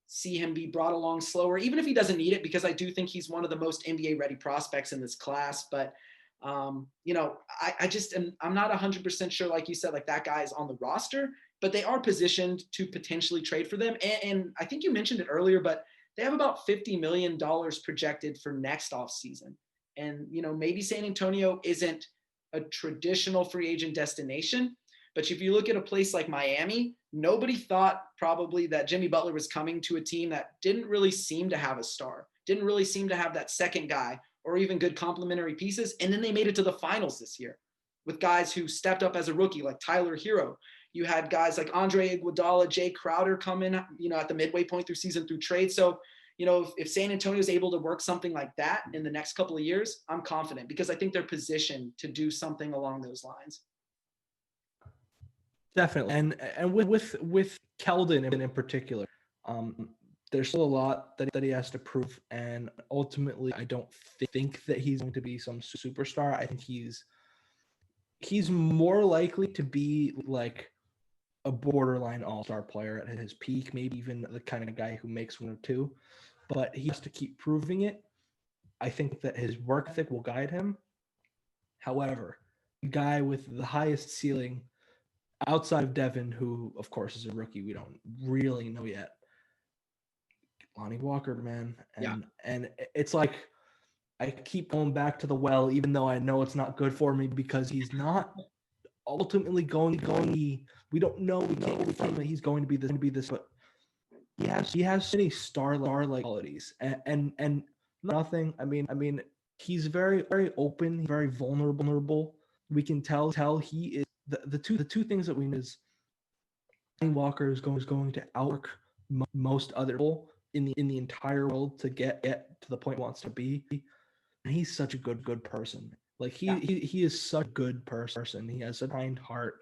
see him be brought along slower, even if he doesn't need it, because I do think he's one of the most NBA-ready prospects in this class. But, I'm not 100% sure, like you said, like that guy's on the roster, but they are positioned to potentially trade for them. And I think you mentioned it earlier, but they have about $50 million projected for next offseason. And, maybe San Antonio isn't a traditional free agent destination, but if you look at a place like Miami, nobody thought probably that Jimmy Butler was coming to a team that didn't really seem to have a star, didn't really seem to have that second guy or even good complementary pieces. And then they made it to the finals this year with guys who stepped up as a rookie, like Tyler Hero. You had guys like Andre Iguodala, Jay Crowder come in, at the midway point through season through trade. So, if San Antonio is able to work something like that in the next couple of years, I'm confident, because I think they're positioned to do something along those lines. Definitely. And with Keldon in particular, there's still a lot that he has to prove. And ultimately, I don't think that he's going to be some superstar. I think he's more likely to be like a borderline all-star player at his peak, maybe even the kind of guy who makes 1 or 2. But he has to keep proving it. I think that his work ethic will guide him. However, the guy with the highest ceiling outside of Devin, who of course is a rookie, we don't really know yet, Lonnie Walker, man. And it's like I keep going back to the well, even though I know it's not good for me, because he's not ultimately going. We don't know. We can't really claim that he's going to be this, but he has so many star-like qualities, and nothing. I mean, he's very, very open, very vulnerable. We can tell he is the two things that we know is Lonnie Walker is going to outwork most other people in the entire world to get to the point he wants to be. he's such a good person. Like he is such a good person. He has a kind heart.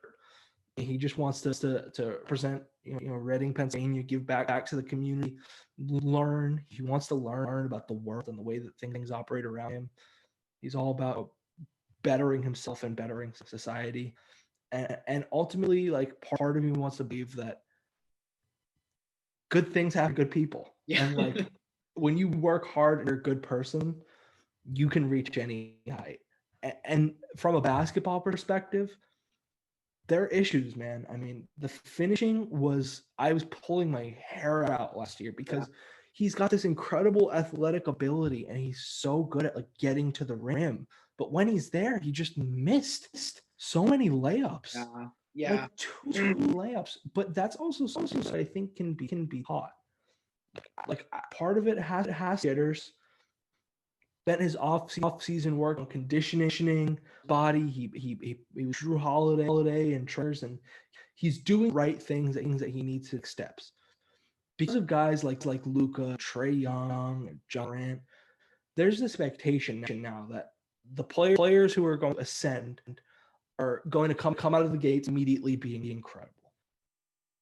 He just wants to present, Reading, Pennsylvania, give back to the community, learn. He wants to learn about the world and the way that things operate around him. He's all about bettering himself and bettering society. And ultimately, like, part of me wants to believe that good things happen to good people. Yeah. And like when you work hard and you're a good person, you can reach any height. And from a basketball perspective, there are issues, man. I mean, the finishing I was pulling my hair out last year because he's got this incredible athletic ability and he's so good at like getting to the rim. But when he's there, he just missed so many layups. Yeah. Like two layups. But that's also something that I think can be taught. Like part of it has hitters. Spent his off-season work on conditioning body. He was Drew Holiday and trainers, and he's doing the right things that he needs to take steps. Because of guys like Luka, Trae Young, John Morant, there's this expectation now that the players who are going to ascend are going to come out of the gates immediately being incredible.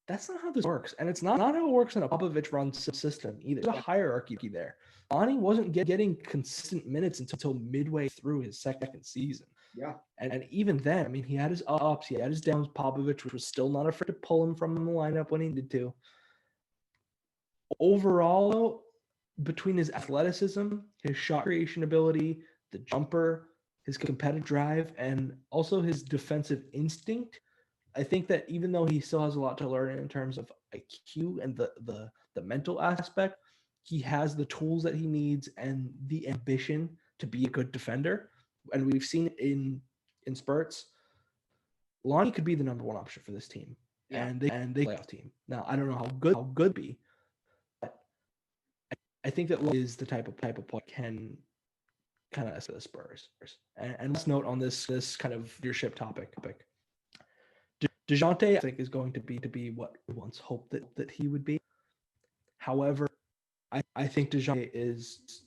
That's not how this works, and it's not how it works in a Popovich-run system either. There's a hierarchy there. Lonnie wasn't getting consistent minutes until midway through his second season. Yeah. And even then, I mean, he had his ups, he had his downs. Popovich was still not afraid to pull him from the lineup when he needed to. Overall, between his athleticism, his shot creation ability, the jumper, his competitive drive, and also his defensive instinct, I think that even though he still has a lot to learn in terms of IQ and the mental aspect, he has the tools that he needs and the ambition to be a good defender. And we've seen it in spurts. Lonnie could be the number one option for this team, and they playoff team. Now I don't know how good be, but I think that Lonnie is the type of player can kind of the Spurs. And let's note on this kind of leadership topic. DeJounte, I think, is going to be what we once hoped that he would be. However, I think DeJounte is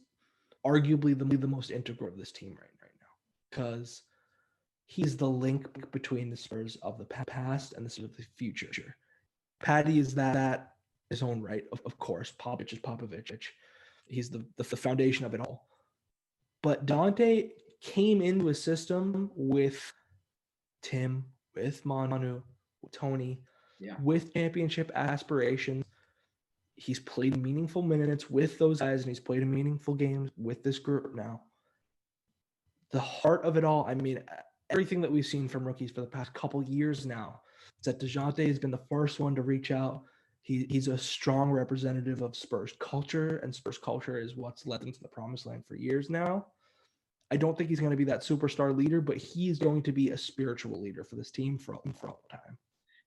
arguably the most integral of this team right now because he's the link between the Spurs of the past and the Spurs of the future. Patty is that his own right, of course. Popovich is Popovich. He's the foundation of it all. But Dante came into a system with Tim, with Manu, with Tony, with championship aspirations. He's played meaningful minutes with those guys, and he's played meaningful games with this group now. The heart of it all, I mean, everything that we've seen from rookies for the past couple years now is that DeJounte has been the first one to reach out. He's a strong representative of Spurs culture, and Spurs culture is what's led them to the promised land for years now. I don't think he's going to be that superstar leader, but he is going to be a spiritual leader for this team for all time.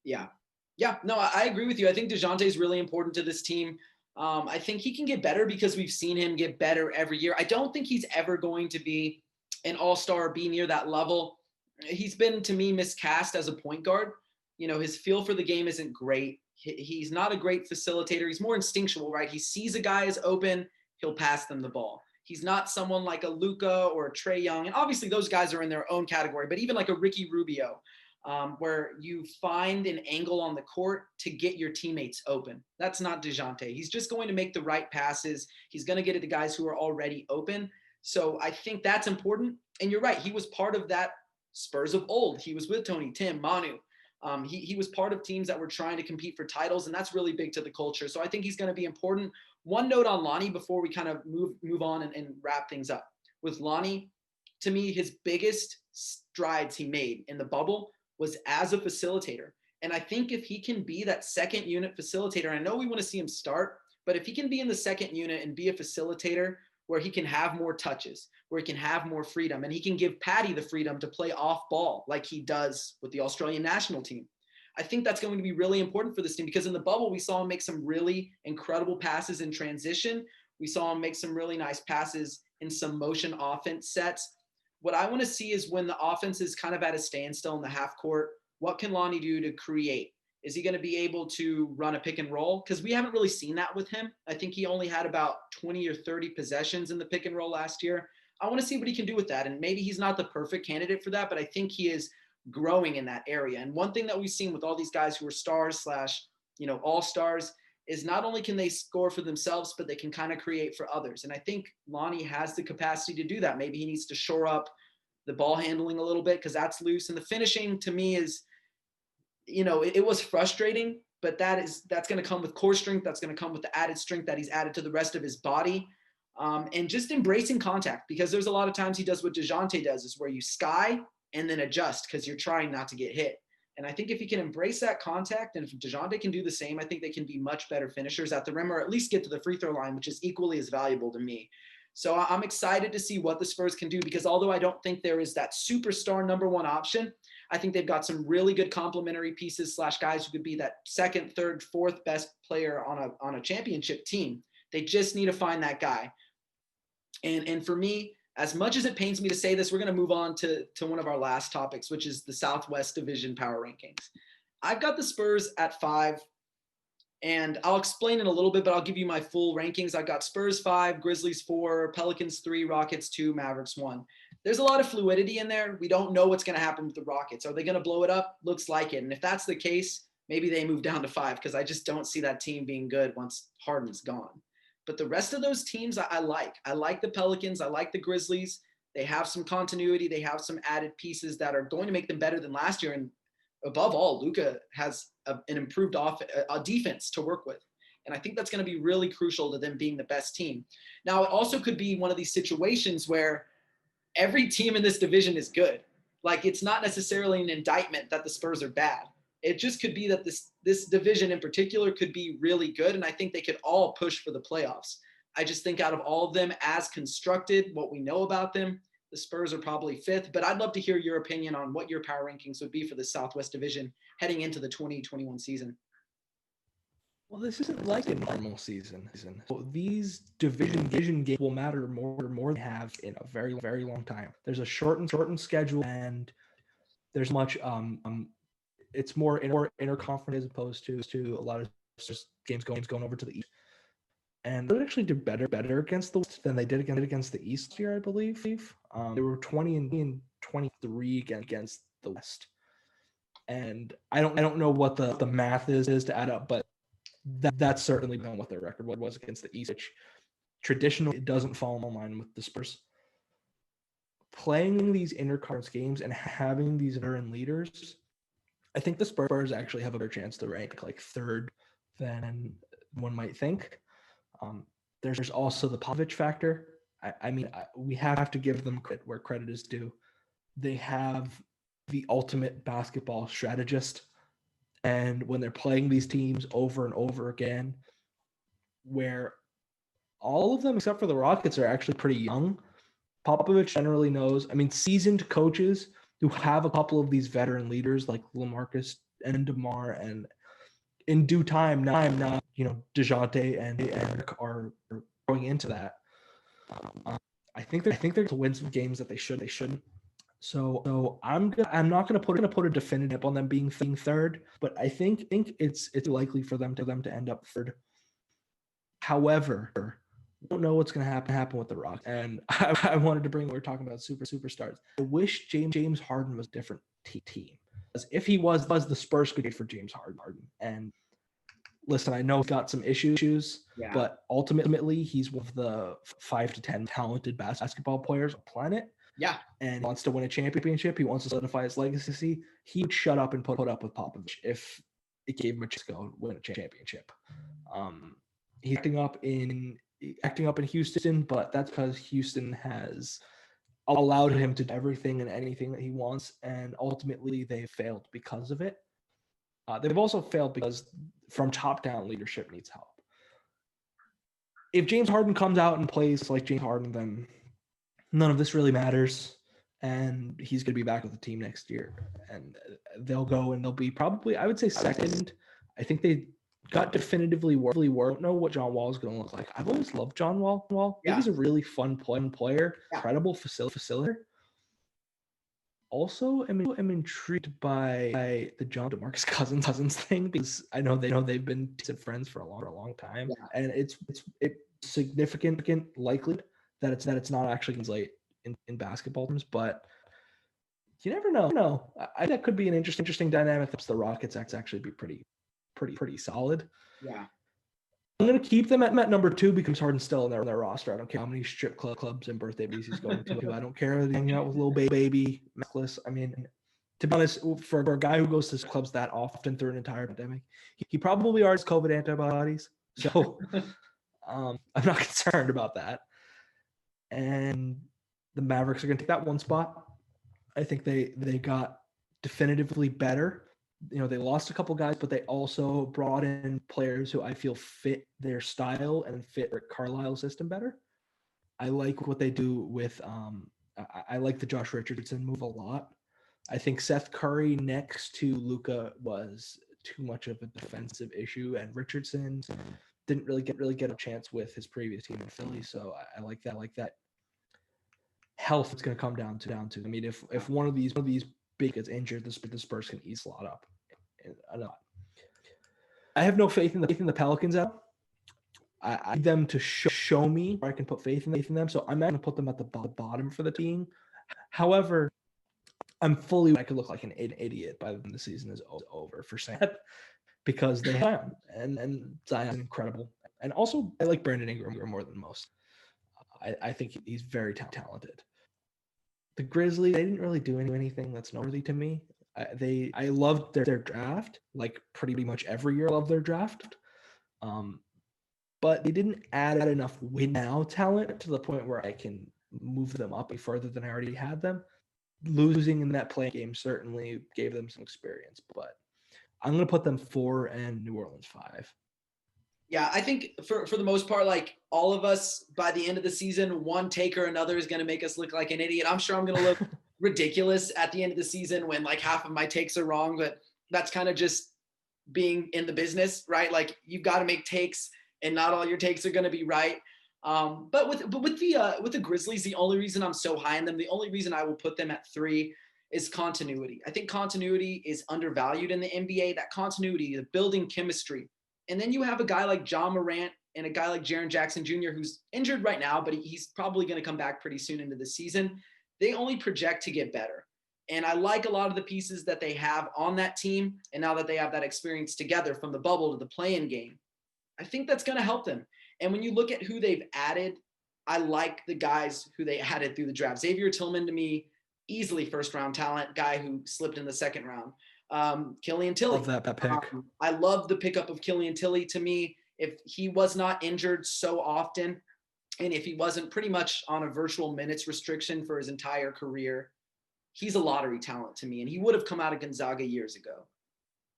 Yeah. Yeah, no, I agree with you. I think DeJounte is really important to this team. I think he can get better because we've seen him get better every year. I don't think he's ever going to be an all-star or be near that level. He's been, to me, miscast as a point guard. You know, his feel for the game isn't great. He's not a great facilitator. He's more instinctual, right? He sees a guy is open, he'll pass them the ball. He's not someone like a Luka or a Trae Young. And obviously those guys are in their own category, but even like a Ricky Rubio, where you find an angle on the court to get your teammates open. That's not DeJounte. He's just going to make the right passes. He's going to get it to guys who are already open. So I think that's important. And you're right. He was part of that Spurs of old. He was with Tony, Tim, Manu. He was part of teams that were trying to compete for titles, and that's really big to the culture. So I think he's going to be important. One note on Lonnie before we kind of move on and wrap things up. With Lonnie, to me, his biggest strides he made in the bubble was as a facilitator. And I think if he can be that second unit facilitator, I know we want to see him start, but if he can be in the second unit and be a facilitator where he can have more touches, where he can have more freedom, and he can give Patty the freedom to play off ball like he does with the Australian national team. I think that's going to be really important for this team because in the bubble, we saw him make some really incredible passes in transition. We saw him make some really nice passes in some motion offense sets. What I want to see is when the offense is kind of at a standstill in the half court, what can Lonnie do to create? Is he going to be able to run a pick and roll? Because we haven't really seen that with him. I think he only had about 20 or 30 possessions in the pick and roll last year. I want to see what he can do with that. And maybe he's not the perfect candidate for that, but I think he is growing in that area. And one thing that we've seen with all these guys who are stars slash, all-stars is not only can they score for themselves, but they can kind of create for others. And I think Lonnie has the capacity to do that. Maybe he needs to shore up the ball handling a little bit because that's loose. And the finishing to me is, it was frustrating, but that's going to come with core strength. That's going to come with the added strength that he's added to the rest of his body. And just embracing contact, because there's a lot of times he does what DeJounte does, is where you sky and then adjust because you're trying not to get hit. And I think if he can embrace that contact, and if DeJounte can do the same, I think they can be much better finishers at the rim, or at least get to the free throw line, which is equally as valuable to me. So I'm excited to see what the Spurs can do, because although I don't think there is that superstar number one option, I think they've got some really good complementary pieces / guys who could be that second, third, fourth best player on a championship team. They just need to find that guy. And for me, as much as it pains me to say this, we're going to move on to one of our last topics, which is the Southwest Division power rankings. I've got the Spurs at 5, and I'll explain in a little bit, but I'll give you my full rankings. I've got Spurs 5, Grizzlies 4, Pelicans 3, Rockets 2, Mavericks 1. There's a lot of fluidity in there. We don't know what's going to happen with the Rockets. Are they going to blow it up? Looks like it. And if that's the case, maybe they move down to 5, because I just don't see that team being good once Harden's gone. But the rest of those teams I like. I like the Pelicans. I like the Grizzlies. They have some continuity. They have some added pieces that are going to make them better than last year. And above all, Luka has an improved defense to work with. And I think that's going to be really crucial to them being the best team. Now, it also could be one of these situations where every team in this division is good. Like, it's not necessarily an indictment that the Spurs are bad. It just could be that this division in particular could be really good, and I think they could all push for the playoffs. I just think out of all of them as constructed, what we know about them, the Spurs are probably 5th, but I'd love to hear your opinion on what your power rankings would be for the Southwest Division heading into the 2021 season. Well, this isn't like a normal season. So these division games will matter more than they have in a very, very long time. There's a shortened schedule, and there's much it's more interconference as opposed to a lot of just games going over to the East. And they actually did better against the West than they did against the East year, I believe. They were 20 and 23 against the West. And I don't know what the math is to add up, but that's certainly been what their record was against the East, which traditionally it doesn't fall in line with the Spurs. Playing these interconference games and having these veteran leaders, I think the Spurs actually have a better chance to rank like 3rd than one might think. There's also the Popovich factor. We have to give them credit where credit is due. They have the ultimate basketball strategist. And when they're playing these teams over and over again, where all of them except for the Rockets are actually pretty young, Popovich generally knows. Seasoned coaches who have a couple of these veteran leaders like LaMarcus and DeMar, and in due time now, DeJounte and Eric are going into that. I think they're to win some games that they shouldn't. So I'm not gonna put a definitive on them being 3rd, but I think it's likely for them to end up 3rd. However, I don't know what's gonna happen with the Rockets, and I wanted to bring. We're talking about superstars. I wish James Harden was a different team, because if he was the Spurs could get for James Harden. And listen, I know he's got some issues, but ultimately he's one of the 5 to 10 talented basketball players on the planet. Yeah. And he wants to win a championship. He wants to solidify his legacy. He would shut up and put up with Popovich if it gave him a chance to go win a championship. He's acting up in Houston, but that's because Houston has allowed him to do everything and anything that he wants, and ultimately they failed because of it. They've also failed because from top down leadership needs help. If James Harden comes out and plays like James Harden, then none of this really matters, and he's going to be back with the team next year, and they'll go and they'll be probably, I would say, 2nd. I think they got definitively I don't know what John Wall is going to look like. I've always loved John Wall. Yeah. He's a really fun player, incredible facilitator. Also, I'm intrigued by the John DeMarcus Cousins thing, because I know they've been friends for a long time, and it's significant likelihood that it's not actually late in basketball terms, but you never know. I think that could be an interesting dynamic. The Rockets actually be pretty solid. Yeah. I'm going to keep them at number 2 because Harden's still in their roster. I don't care how many strip clubs and birthday parties he's going to. I don't care. Hanging out with little baby necklace. I mean, to be honest, for a guy who goes to clubs that often through an entire pandemic, he probably already has COVID antibodies. So I'm not concerned about that. And the Mavericks are going to take that one spot. I think they got definitively better. They lost a couple guys, but they also brought in players who I feel fit their style and fit Rick Carlisle's system better. I like what they do with I like the Josh Richardson move a lot. I think Seth Curry next to Luka was too much of a defensive issue, and Richardson didn't really get a chance with his previous team in Philly. So I like that. I like that. Health is going to come down to. I mean, if one of these big gets injured, the Spurs can ease a lot up. I have no faith in the Pelicans out. I need them to show me where I can put faith in them. So I'm not going to put them at the bottom for the team. However, I could look like an idiot by the time the season is over for saying that, because they have and Zion's incredible. And also, I like Brandon Ingram more than most. I think he's very talented. The Grizzlies, they didn't really do anything that's noteworthy to me. I loved their draft, like pretty much every year I love their draft. But they didn't add enough win now talent to the point where I can move them up any further than I already had them. Losing in that play game certainly gave them some experience, but I'm going to put them 4 and New Orleans 5. Yeah, I think for the most part, like all of us, by the end of the season, one take or another is going to make us look like an idiot. I'm sure I'm going to look ridiculous at the end of the season when like half of my takes are wrong, but that's kind of just being in the business, right? Like you've got to make takes, and not all your takes are going to be right. But with the Grizzlies, the only reason I'm so high on them, the only reason I will put them at 3 is continuity. I think continuity is undervalued in the NBA. That continuity, the building chemistry. And then you have a guy like John Morant and a guy like Jaren Jackson Jr., who's injured right now, but he's probably going to come back pretty soon into the season. They only project to get better. And I like a lot of the pieces that they have on that team. And now that they have that experience together from the bubble to the play-in game, I think that's going to help them. And when you look at who they've added, I like the guys who they added through the draft. Xavier Tillman, to me, easily first-round talent, guy who slipped in the second round. Killian Tilly. Love that pick. I love the pickup of Killian Tilly. To me, if he was not injured so often, and if he wasn't pretty much on a virtual minutes restriction for his entire career, he's a lottery talent to me, and he would have come out of Gonzaga years ago.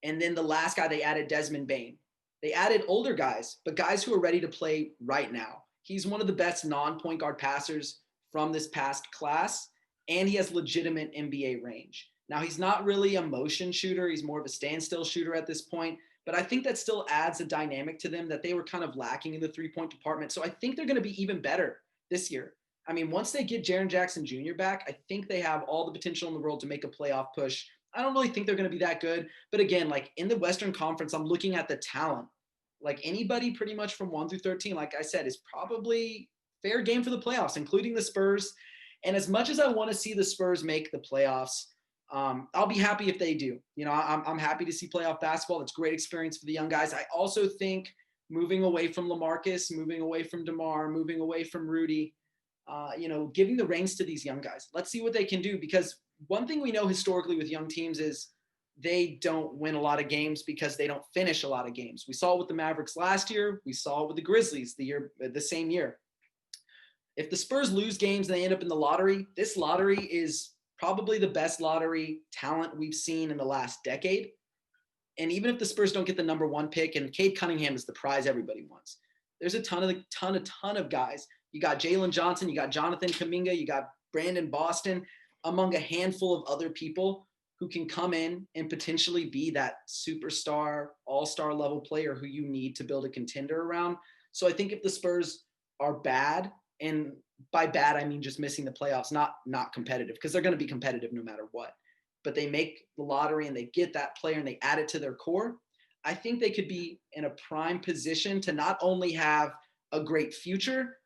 And then the last guy they added, Desmond Bane. They added older guys, but guys who are ready to play right now. He's one of the best non-point guard passers from this past class, and he has legitimate NBA range. Now, he's not really a motion shooter. He's more of a standstill shooter at this point, but I think that still adds a dynamic to them that they were kind of lacking in the three-point department. So I think they're going to be even better this year. I mean, once they get Jaren Jackson Jr. back, I think they have all the potential in the world to make a playoff push. I don't really think they're going to be that good. But again, like in the Western Conference, I'm looking at the talent. Like anybody pretty much from 1 through 13, like I said, is probably fair game for the playoffs, including the Spurs. And as much as I want to see the Spurs make the playoffs, I'll be happy if they do. You know, I'm happy to see playoff basketball. It's great experience for the young guys. I also think moving away from LaMarcus, moving away from DeMar, moving away from Rudy, giving the reins to these young guys. Let's see what they can do, because one thing we know historically with young teams is they don't win a lot of games because they don't finish a lot of games. We saw it with the Mavericks last year. We saw it with the Grizzlies the same year. If the Spurs lose games and they end up in the lottery, this lottery is probably the best lottery talent we've seen in the last decade. And even if the Spurs don't get the number 1 pick, and Cade Cunningham is the prize everybody wants, there's a ton of guys. You got Jalen Johnson, you got Jonathan Kuminga, you got Brandon Boston, among a handful of other people who can come in and potentially be that superstar, all-star level player who you need to build a contender around. So I think if the Spurs are bad, and by bad, I mean just missing the playoffs, not competitive, because they're going to be competitive no matter what, but they make the lottery and they get that player and they add it to their core, I think they could be in a prime position to not only have a great future,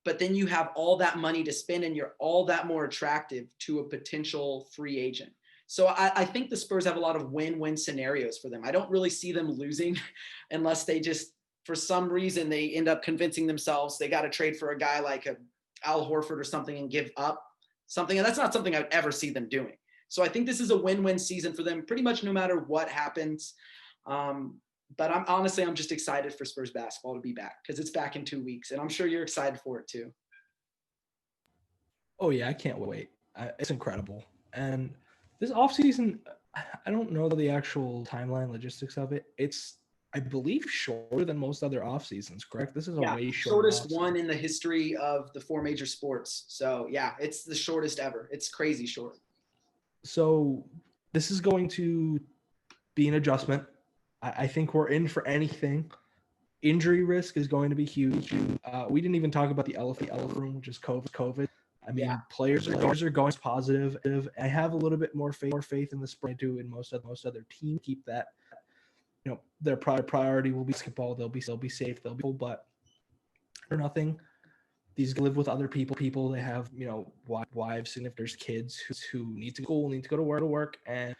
but then you have all that money to spend and you're all that more attractive to a potential free agent. So I think the Spurs have a lot of win-win scenarios for them. I don't really see them losing unless they just, for some reason, they end up convincing themselves they got to trade for a guy like a Al Horford or something and give up something. And that's not something I'd ever see them doing. So I think this is a win-win season for them pretty much no matter what happens. But I'm just excited for Spurs basketball to be back because it's back in 2 weeks. And I'm sure you're excited for it too. Oh yeah, I can't wait. It's incredible. And this offseason, I don't know the actual timeline logistics of it. It's, I believe, shorter than most other off seasons, correct? This is a way shorter shortest one in the history of the 4 major sports. So yeah, it's the shortest ever. It's crazy short. So this is going to be an adjustment. I think we're in for anything. Injury risk is going to be huge. We didn't even talk about the elephant room, which is COVID. I mean, players are going positive. I have a little bit more faith in the Spurs do in most other teams. Keep that, their priority will be basketball. They'll be safe. They'll be, but for nothing. These live with other people. They have, wives, and if there's kids who need to school, need to go to work, and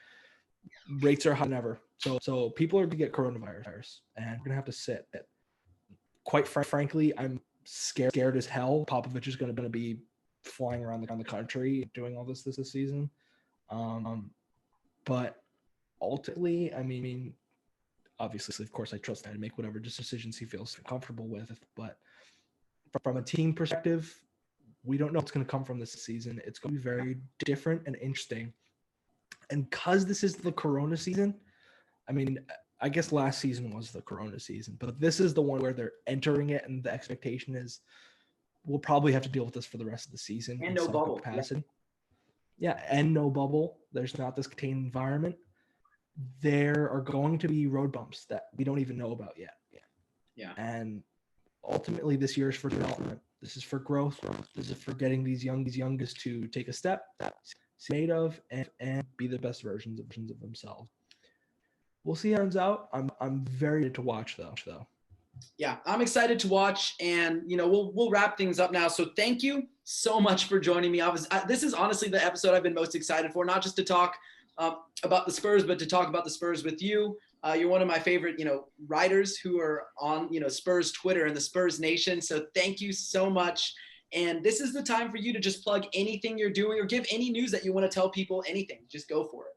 rates are higher than ever. So people are going to get coronavirus, and we're going to have to sit. Quite frankly, I'm scared as hell. Popovich is going to be flying around the country doing all this season. But ultimately, I mean, obviously, of course, I trust him to make whatever decisions he feels comfortable with. But from a team perspective, we don't know what's going to come from this season. It's going to be very different and interesting. And because this is the Corona season, I mean, I guess last season was the Corona season, but this is the one where they're entering it, and the expectation is we'll probably have to deal with this for the rest of the season. And no bubble. Capacity. Yeah, and no bubble. There's not this contained environment. There are going to be road bumps that we don't even know about yet. Yeah. And ultimately, this year is for development. This is for growth. This is for getting these youngest to take a step, made of, and be the best versions of themselves. We'll see how it turns out. I'm very excited to watch though. Yeah, I'm excited to watch, and we'll wrap things up now. So thank you so much for joining me. This is honestly the episode I've been most excited for, not just to talk about the Spurs, but to talk about the Spurs with you. You're one of my favorite, writers who are on, Spurs Twitter and the Spurs Nation. So thank you so much. And this is the time for you to just plug anything you're doing or give any news that you want to tell people. Anything, just go for it.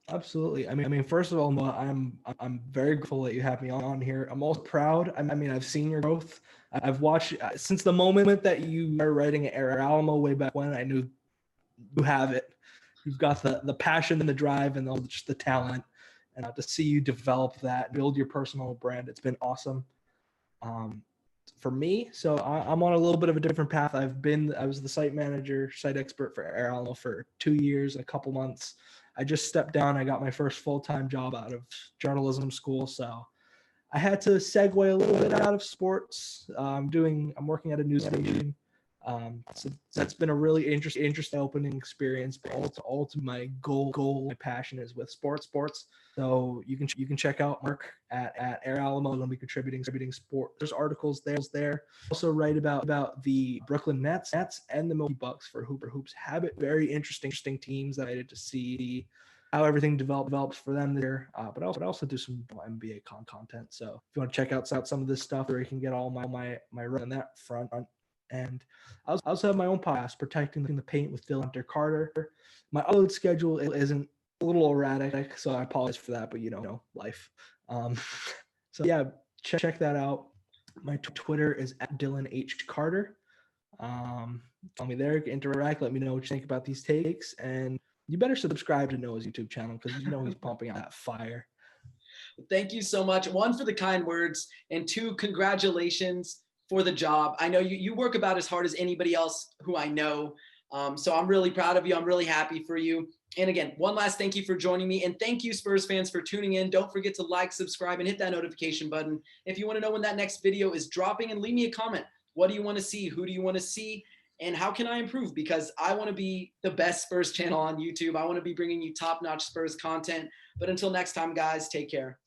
Absolutely. I mean, first of all, Noah, I'm very grateful that you have me on here. I'm also proud. I mean, I've seen your growth. I've watched since the moment that you were writing at Alamo way back when. I knew you have it. You've got the passion and the drive and just the talent. And to see you develop that, build your personal brand, it's been awesome. For me, so I'm on a little bit of a different path. I was the site manager, site expert for Alamo for 2 years and a couple months. I just stepped down. I got my first full-time job out of journalism school. So I had to segue a little bit out of sports. I'm working at a news station. So that's been a really interesting opening experience. But also my goal, my passion is with sports. So you can check out Mark at Air Alamo. I'll be contributing sport. There's articles there. Also write about the Brooklyn Nets and the Milwaukee Bucks for Hoops. Very interesting teams that I did to see how everything develops for them there. But I also do some NBA content. So if you want to check out some of this stuff, where you can get all my run on that front. And I also have my own podcast, Protecting the Paint with Dylan Hunter Carter. My upload schedule isn't a little erratic, so I apologize for that, but life. So yeah, check that out. My Twitter is at Dylan H. Carter. Tell me there, interact, let me know what you think about these takes, and you better subscribe to Noah's YouTube channel because he's pumping out that fire. Thank you so much. 1, for the kind words, and 2, congratulations for the job. I know you work about as hard as anybody else who I know. So I'm really proud of you. I'm really happy for you. And again, one last thank you for joining me. And thank you, Spurs fans, for tuning in. Don't forget to like, subscribe, and hit that notification button. If you want to know when that next video is dropping, and leave me a comment. What do you want to see? Who do you want to see? And how can I improve? Because I want to be the best Spurs channel on YouTube. I want to be bringing you top-notch Spurs content. But until next time, guys, take care.